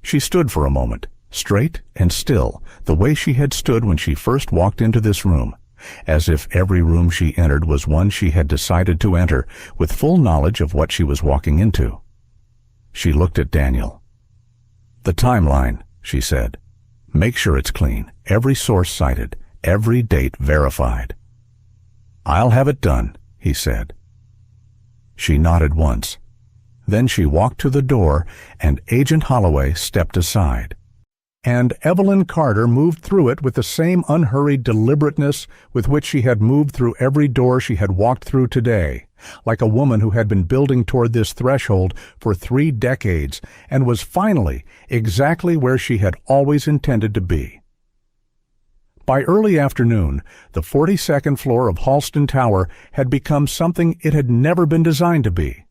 She stood for a moment, straight and still, the way she had stood when she first walked into this room, as if every room she entered was one she had decided to enter, with full knowledge of what she was walking into. She looked at Daniel. "The timeline," she said. "Make sure it's clean, every source cited, every date verified." "I'll have it done," he said. She nodded once. Then she walked to the door, and Agent Holloway stepped aside. And Evelyn Carter moved through it with the same unhurried deliberateness with which she had moved through every door she had walked through today, like a woman who had been building toward this threshold for 3 decades and was finally exactly where she had always intended to be. By early afternoon, the 42nd floor of Halston Tower had become something it had never been designed to be,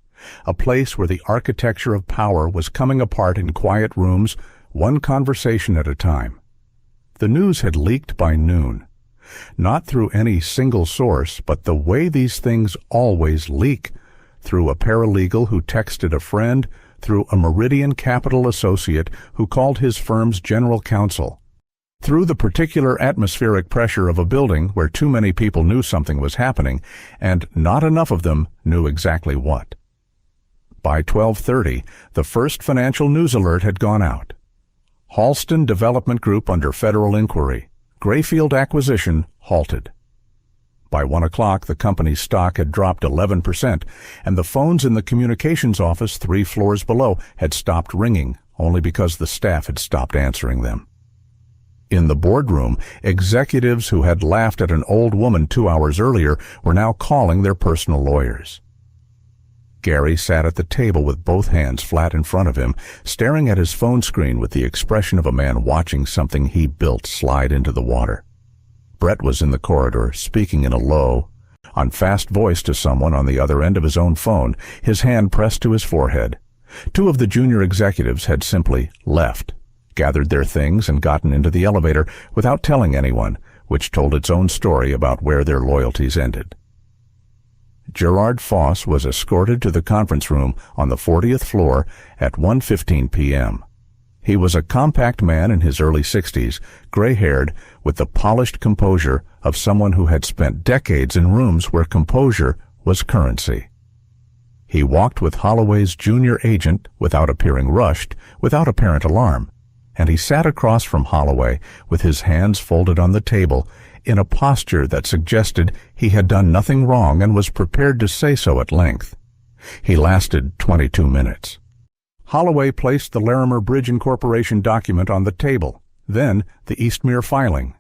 a place where the architecture of power was coming apart in quiet rooms, one conversation at a time. The news had leaked by noon, not through any single source, but the way these things always leak, through a paralegal who texted a friend, through a Meridian Capital associate who called his firm's general counsel, through the particular atmospheric pressure of a building where too many people knew something was happening, and not enough of them knew exactly what. By 12:30, the first financial news alert had gone out. Halston Development Group under federal inquiry. Grayfield acquisition halted. By 1 o'clock, the company's stock had dropped 11%, and the phones in the communications office 3 floors below had stopped ringing, only because the staff had stopped answering them. In the boardroom, executives who had laughed at an old woman 2 hours earlier were now calling their personal lawyers. Gary sat at the table with both hands flat in front of him, staring at his phone screen with the expression of a man watching something he built slide into the water. Brett was in the corridor, speaking in a low, unfast voice to someone on the other end of his own phone, his hand pressed to his forehead. 2 of the junior executives had simply left, gathered their things, and gotten into the elevator without telling anyone, which told its own story about where their loyalties ended. Gerard Foss was escorted to the conference room on the 40th floor at 1:15 p.m. He was a compact man in his early 60s, gray-haired, with the polished composure of someone who had spent decades in rooms where composure was currency. He walked with Holloway's junior agent without appearing rushed, without apparent alarm, and he sat across from Holloway with his hands folded on the table in a posture that suggested he had done nothing wrong and was prepared to say so at length. He lasted 22 minutes. Holloway placed the Larimer Bridge Incorporation document on the table, then the Eastmere filing,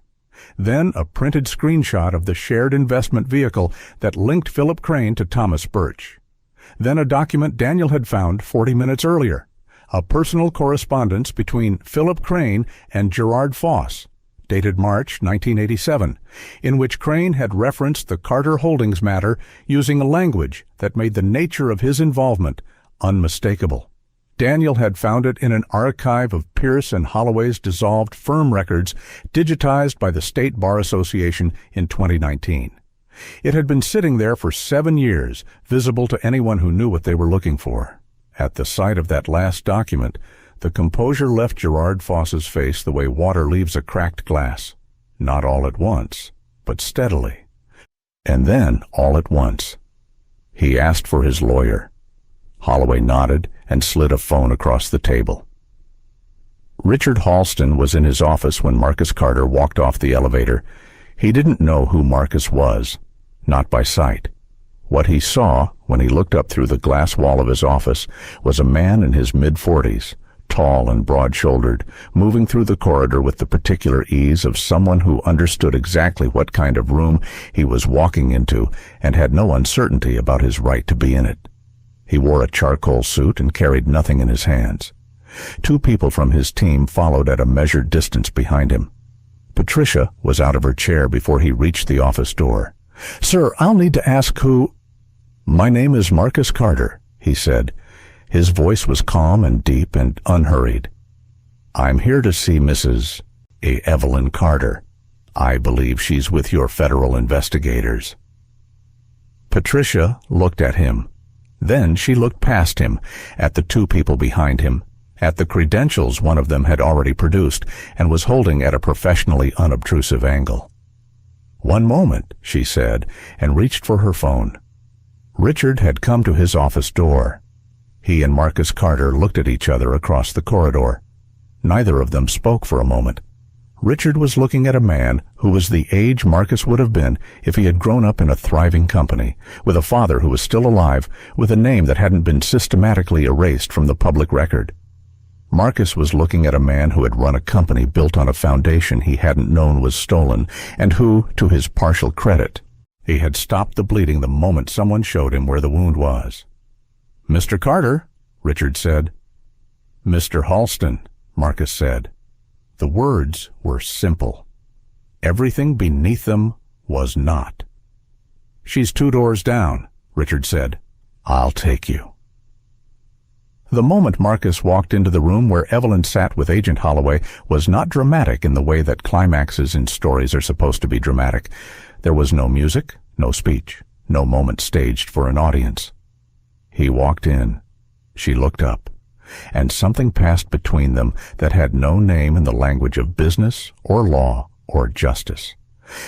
then a printed screenshot of the shared investment vehicle that linked Philip Crane to Thomas Birch, then a document Daniel had found 40 minutes earlier, a personal correspondence between Philip Crane and Gerard Foss, dated March 1987, in which Crane had referenced the Carter Holdings matter using a language that made the nature of his involvement unmistakable. Daniel had found it in an archive of Pierce and Holloway's dissolved firm records digitized by the State Bar Association in 2019. It had been sitting there for 7 years, visible to anyone who knew what they were looking for. At the sight of that last document, the composure left Gerard Foss's face the way water leaves a cracked glass. Not all at once, but steadily. And then, all at once. He asked for his lawyer. Holloway nodded and slid a phone across the table. Richard Halston was in his office when Marcus Carter walked off the elevator. He didn't know who Marcus was, not by sight. What he saw, when he looked up through the glass wall of his office, was a man in his mid-40s, tall and broad-shouldered, moving through the corridor with the particular ease of someone who understood exactly what kind of room he was walking into and had no uncertainty about his right to be in it. He wore a charcoal suit and carried nothing in his hands. 2 people from his team followed at a measured distance behind him. Patricia was out of her chair before he reached the office door. "Sir, I'll need to ask who—" "My name is Marcus Carter," he said. His voice was calm and deep and unhurried. "I'm here to see Mrs. Evelyn Carter. I believe she's with your federal investigators." Patricia looked at him. Then she looked past him, at the 2 people behind him, at the credentials one of them had already produced and was holding at a professionally unobtrusive angle. "One moment," she said, and reached for her phone. Richard had come to his office door. He and Marcus Carter looked at each other across the corridor. Neither of them spoke for a moment. Richard was looking at a man who was the age Marcus would have been if he had grown up in a thriving company, with a father who was still alive, with a name that hadn't been systematically erased from the public record. Marcus was looking at a man who had run a company built on a foundation he hadn't known was stolen, and who, to his partial credit, he had stopped the bleeding the moment someone showed him where the wound was. "Mr. Carter," Richard said. "Mr. Halston," Marcus said. The words were simple. Everything beneath them was not. "She's 2 doors down," Richard said. "I'll take you." The moment Marcus walked into the room where Evelyn sat with Agent Holloway was not dramatic in the way that climaxes in stories are supposed to be dramatic. There was no music, no speech, no moment staged for an audience. He walked in. She looked up, and something passed between them that had no name in the language of business or law or justice.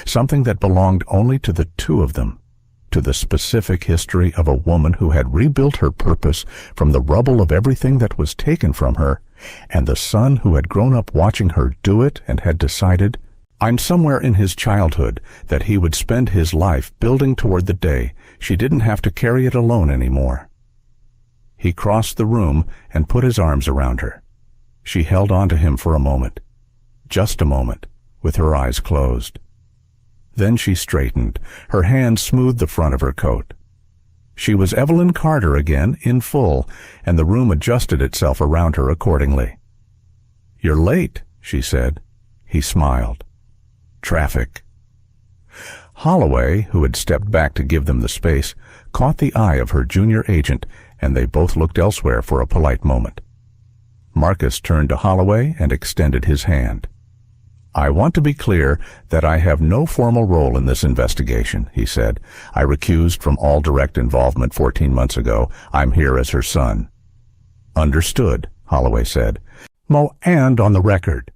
Something that belonged only to the 2 of them, to the specific history of a woman who had rebuilt her purpose from the rubble of everything that was taken from her, and the son who had grown up watching her do it and had decided, somewhere in his childhood, that he would spend his life building toward the day she didn't have to carry it alone anymore. He crossed the room and put his arms around her. She held on to him for a moment, just a moment, with her eyes closed. Then she straightened. Her hand smoothed the front of her coat. She was Evelyn Carter again, in full, and the room adjusted itself around her accordingly. "You're late," she said. He smiled. "Traffic." Holloway, who had stepped back to give them the space, caught the eye of her junior agent, and they both looked elsewhere for a polite moment. Marcus turned to Holloway and extended his hand. "I want to be clear that I have no formal role in this investigation," he said. "I recused from all direct involvement 14 months ago. I'm here as her son." "Understood," Holloway said. "And on the record."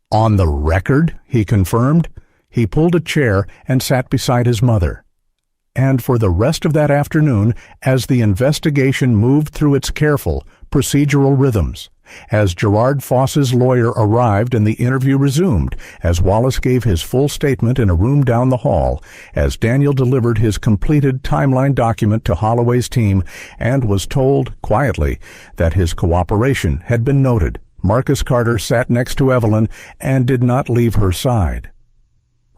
"On the record?" he confirmed. He pulled a chair and sat beside his mother. And for the rest of that afternoon, as the investigation moved through its careful, procedural rhythms, as Gerard Foss's lawyer arrived and the interview resumed, as Wallace gave his full statement in a room down the hall, as Daniel delivered his completed timeline document to Holloway's team and was told, quietly, that his cooperation had been noted, Marcus Carter sat next to Evelyn and did not leave her side.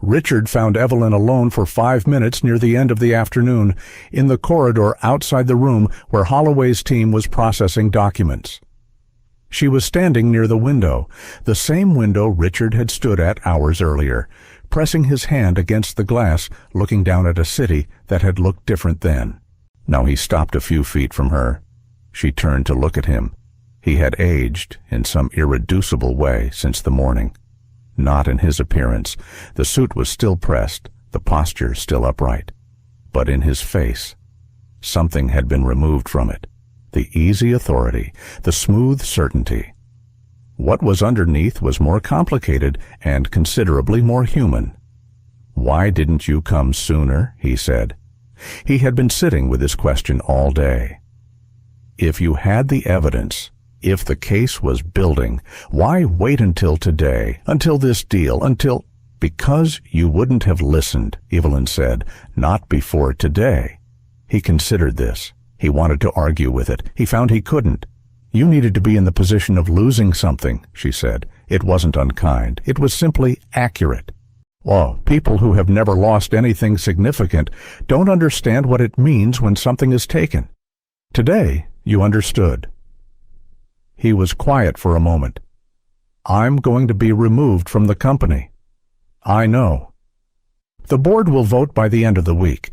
Richard found Evelyn alone for 5 minutes near the end of the afternoon, in the corridor outside the room where Holloway's team was processing documents. She was standing near the window, the same window Richard had stood at hours earlier, pressing his hand against the glass, looking down at a city that had looked different then. Now he stopped a few feet from her. She turned to look at him. He had aged in some irreducible way since the morning. Not in his appearance. The suit was still pressed, the posture still upright. But in his face, something had been removed from it. The easy authority, the smooth certainty. What was underneath was more complicated and considerably more human. "Why didn't you come sooner?" he said. He had been sitting with this question all day. If you had the evidence, if the case was building, why wait until today, until this deal, until— "Because you wouldn't have listened," Evelyn said, "not before today." He considered this. He wanted to argue with it. He found he couldn't. "You needed to be in the position of losing something," she said. It wasn't unkind. It was simply accurate. "Oh, people who have never lost anything significant don't understand what it means when something is taken. Today, you understood." He was quiet for a moment. "I'm going to be removed from the company." "I know." "The board will vote by the end of the week.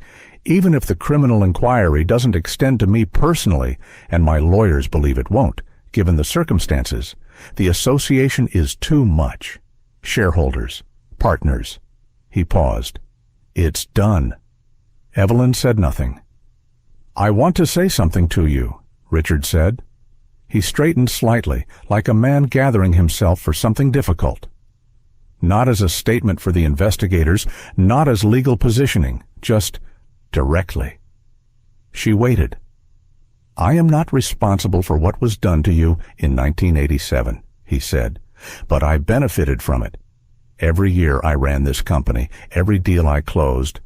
Even if the criminal inquiry doesn't extend to me personally, and my lawyers believe it won't, given the circumstances, the association is too much. Shareholders, partners." He paused. "It's done." Evelyn said nothing. "I want to say something to you," Richard said. He straightened slightly, like a man gathering himself for something difficult. Not as a statement for the investigators, not as legal positioning, just directly. She waited. "I am not responsible for what was done to you in 1987, he said, "but I benefited from it. Every year I ran this company, every deal I closed,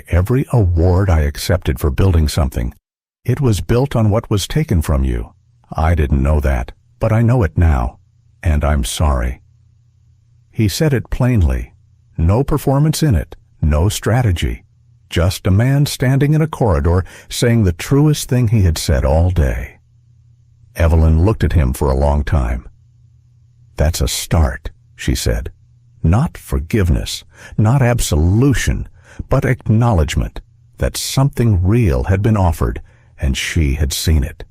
every award I accepted for building something, it was built on what was taken from you. I didn't know that, but I know it now, and I'm sorry." He said it plainly. No performance in it, no strategy. Just a man standing in a corridor saying the truest thing he had said all day. Evelyn looked at him for a long time. "That's a start," she said. "Not forgiveness, not absolution, but acknowledgement that something real had been offered and she had seen it.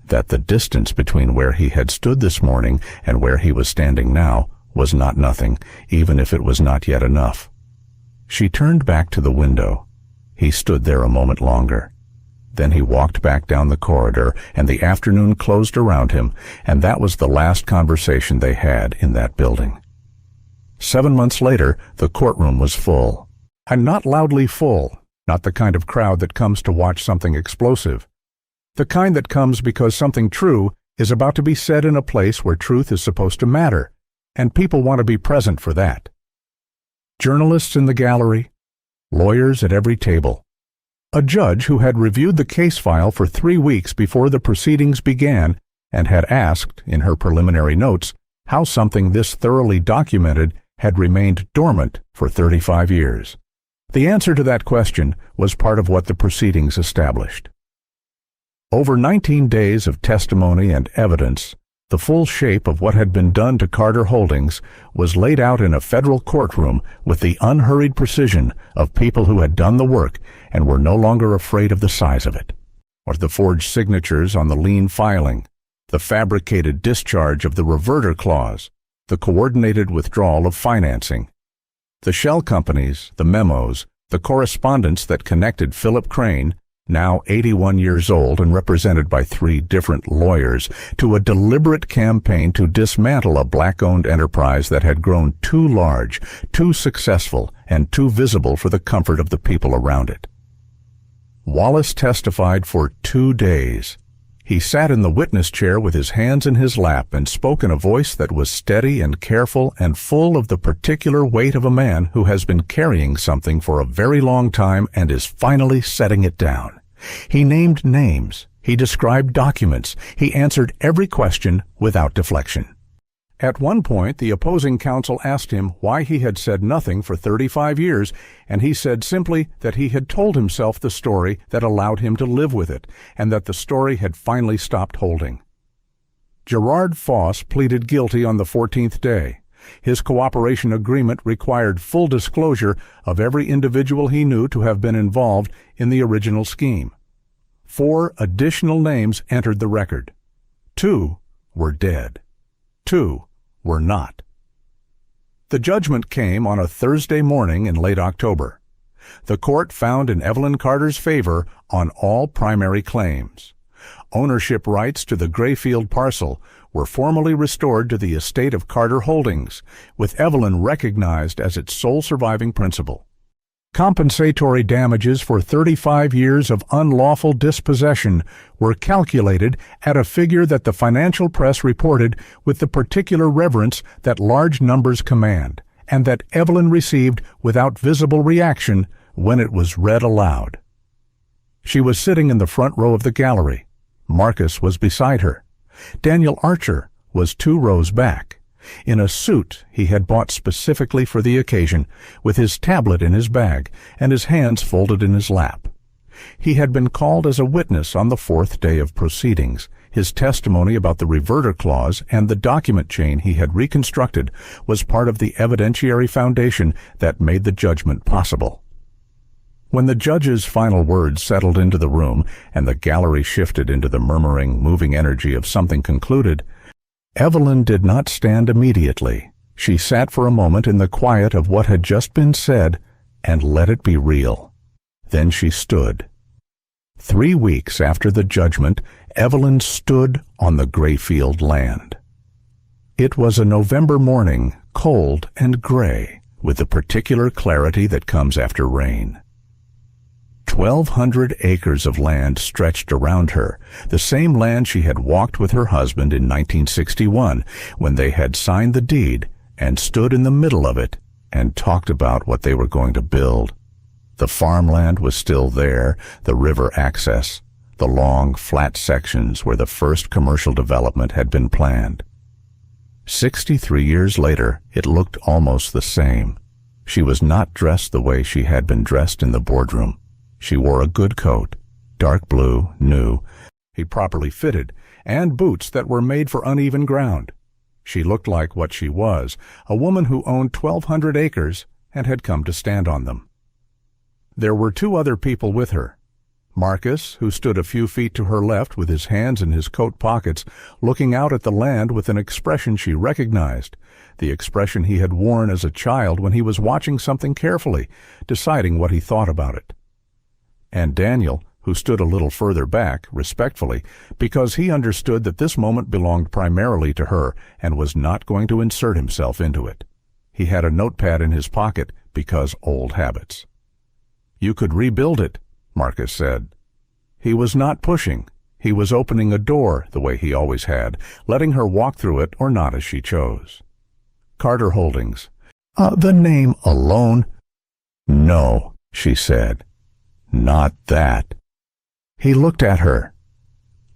That the distance between where he had stood this morning and where he was standing now was not nothing, even if it was not yet enough." She turned back to the window. He stood there a moment longer. Then he walked back down the corridor, and the afternoon closed around him, and that was the last conversation they had in that building. 7 months later, the courtroom was full. And not loudly full, not the kind of crowd that comes to watch something explosive. The kind that comes because something true is about to be said in a place where truth is supposed to matter, and people want to be present for that. Journalists in the gallery, lawyers at every table. A judge who had reviewed the case file for 3 weeks before the proceedings began and had asked, in her preliminary notes, how something this thoroughly documented had remained dormant for 35 years. The answer to that question was part of what the proceedings established. Over 19 days of testimony and evidence, the full shape of what had been done to Carter Holdings was laid out in a federal courtroom with the unhurried precision of people who had done the work and were no longer afraid of the size of it, or the forged signatures on the lien filing, the fabricated discharge of the reverter clause, the coordinated withdrawal of financing. The shell companies, the memos, the correspondence that connected Philip Crane, now 81 years old and represented by 3 different lawyers, to a deliberate campaign to dismantle a black-owned enterprise that had grown too large, too successful, and too visible for the comfort of the people around it. Wallace testified for 2 days. He sat in the witness chair with his hands in his lap and spoke in a voice that was steady and careful and full of the particular weight of a man who has been carrying something for a very long time and is finally setting it down. He named names. He described documents. He answered every question without deflection. At one point, the opposing counsel asked him why he had said nothing for 35 years, and he said simply that he had told himself the story that allowed him to live with it, and that the story had finally stopped holding. Gerard Foss pleaded guilty on the 14th day. His cooperation agreement required full disclosure of every individual he knew to have been involved in the original scheme. 4 additional names entered the record. 2 were dead. 2 were not. The judgment came on a Thursday morning in late October. The court found in Evelyn Carter's favor on all primary claims. Ownership rights to the Grayfield parcel were formally restored to the estate of Carter Holdings, with Evelyn recognized as its sole surviving principal. Compensatory damages for 35 years of unlawful dispossession were calculated at a figure that the financial press reported with the particular reverence that large numbers command, and that Evelyn received without visible reaction when it was read aloud. She was sitting in the front row of the gallery. Marcus was beside her. Daniel Archer was 2 rows back, in a suit he had bought specifically for the occasion, with his tablet in his bag and his hands folded in his lap. He had been called as a witness on the 4th day of proceedings. His testimony about the reverter clause and the document chain he had reconstructed was part of the evidentiary foundation that made the judgment possible. When the judge's final words settled into the room and the gallery shifted into the murmuring, moving energy of something concluded, Evelyn did not stand immediately. She sat for a moment in the quiet of what had just been said and let it be real. Then she stood. 3 weeks after the judgment, Evelyn stood on the Grayfield land. It was a November morning, cold and gray, with the particular clarity that comes after rain. 1,200 acres of land stretched around her, the same land she had walked with her husband in 1961, when they had signed the deed and stood in the middle of it and talked about what they were going to build. The farmland was still there, the river access, the long, flat sections where the first commercial development had been planned. 63 years later, it looked almost the same. She was not dressed the way she had been dressed in the boardroom. She wore a good coat, dark blue, new, properly fitted, and boots that were made for uneven ground. She looked like what she was, a woman who owned 1,200 acres and had come to stand on them. There were 2 other people with her. Marcus, who stood a few feet to her left with his hands in his coat pockets, looking out at the land with an expression she recognized, the expression he had worn as a child when he was watching something carefully, deciding what he thought about it. And Daniel, who stood a little further back, respectfully, because he understood that this moment belonged primarily to her and was not going to insert himself into it. He had a notepad in his pocket because old habits. "You could rebuild it," Marcus said. He was not pushing. He was opening a door the way he always had, letting her walk through it or not as she chose. Carter Holdings. The name alone. "No," she said. "Not that." He looked at her.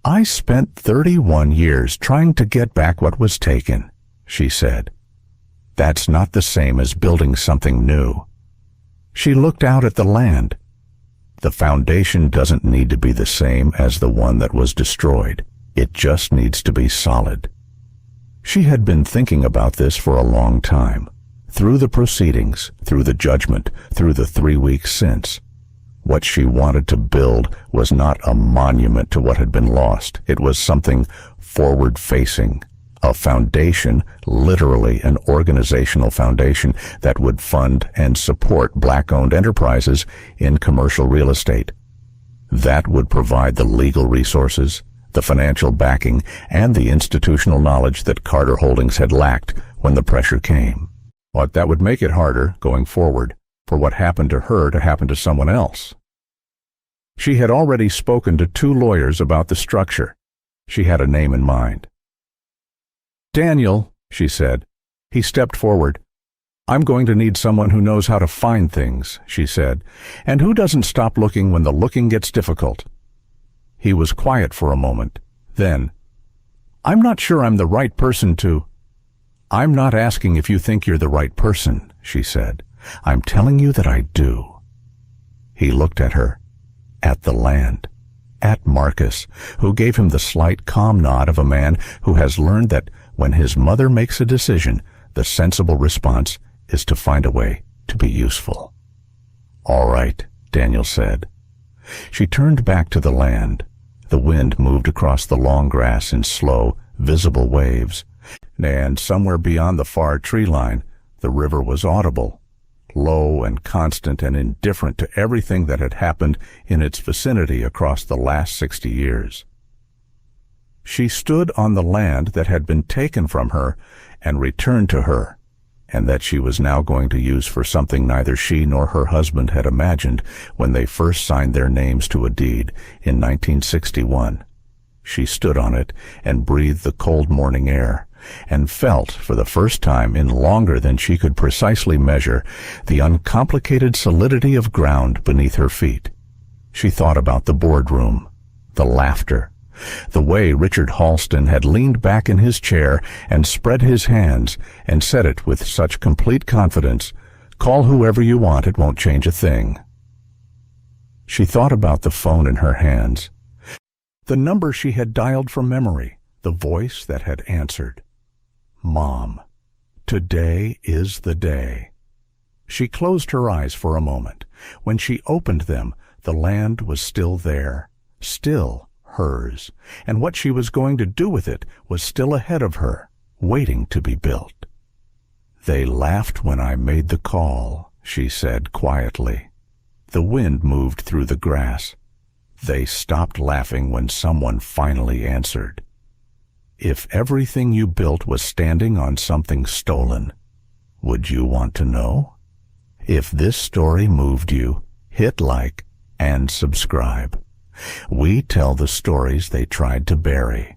"I spent 31 years trying to get back what was taken," she said. "That's not the same as building something new." She looked out at the land. "The foundation doesn't need to be the same as the one that was destroyed. It just needs to be solid." She had been thinking about this for a long time, through the proceedings, through the judgment, through the 3 weeks since. What she wanted to build was not a monument to what had been lost. It was something forward-facing, A foundation, literally an organizational foundation that would fund and support black-owned enterprises in commercial real estate. That would provide the legal resources, the financial backing, and the institutional knowledge that Carter Holdings had lacked when the pressure came. But that would make it harder, going forward, for what happened to her to happen to someone else. She had already spoken to 2 lawyers about the structure. She had a name in mind. "Daniel," she said. He stepped forward. "I'm going to need someone who knows how to find things," she said, "and who doesn't stop looking when the looking gets difficult." He was quiet for a moment. Then, "I'm not sure I'm the right person to—" "I'm not asking if you think you're the right person," she said. "I'm telling you that I do." He looked at her, at the land, at Marcus, who gave him the slight, calm nod of a man who has learned that when his mother makes a decision, the sensible response is to find a way to be useful. "All right," Daniel said. She turned back to the land. The wind moved across the long grass in slow, visible waves, and somewhere beyond the far tree line, the river was audible, low and constant and indifferent to everything that had happened in its vicinity across the last 60 years. She stood on the land that had been taken from her and returned to her, and that she was now going to use for something neither she nor her husband had imagined when they first signed their names to a deed in 1961. She stood on it and breathed the cold morning air, and felt, for the first time in longer than she could precisely measure, the uncomplicated solidity of ground beneath her feet. She thought about the boardroom, the laughter, the way Richard Halston had leaned back in his chair and spread his hands and said it with such complete confidence, "Call whoever you want, it won't change a thing." She thought about the phone in her hands, the number she had dialed from memory, the voice that had answered. Mom. Today is the day. She closed her eyes for a moment. When she opened them, the land was still there, still hers, and what she was going to do with it was still ahead of her, waiting to be built. "They laughed when I made the call," she said quietly. The wind moved through the grass. They stopped laughing when someone finally answered. "If everything you built was standing on something stolen, would you want to know? If this story moved you, hit like and subscribe. We tell the stories they tried to bury.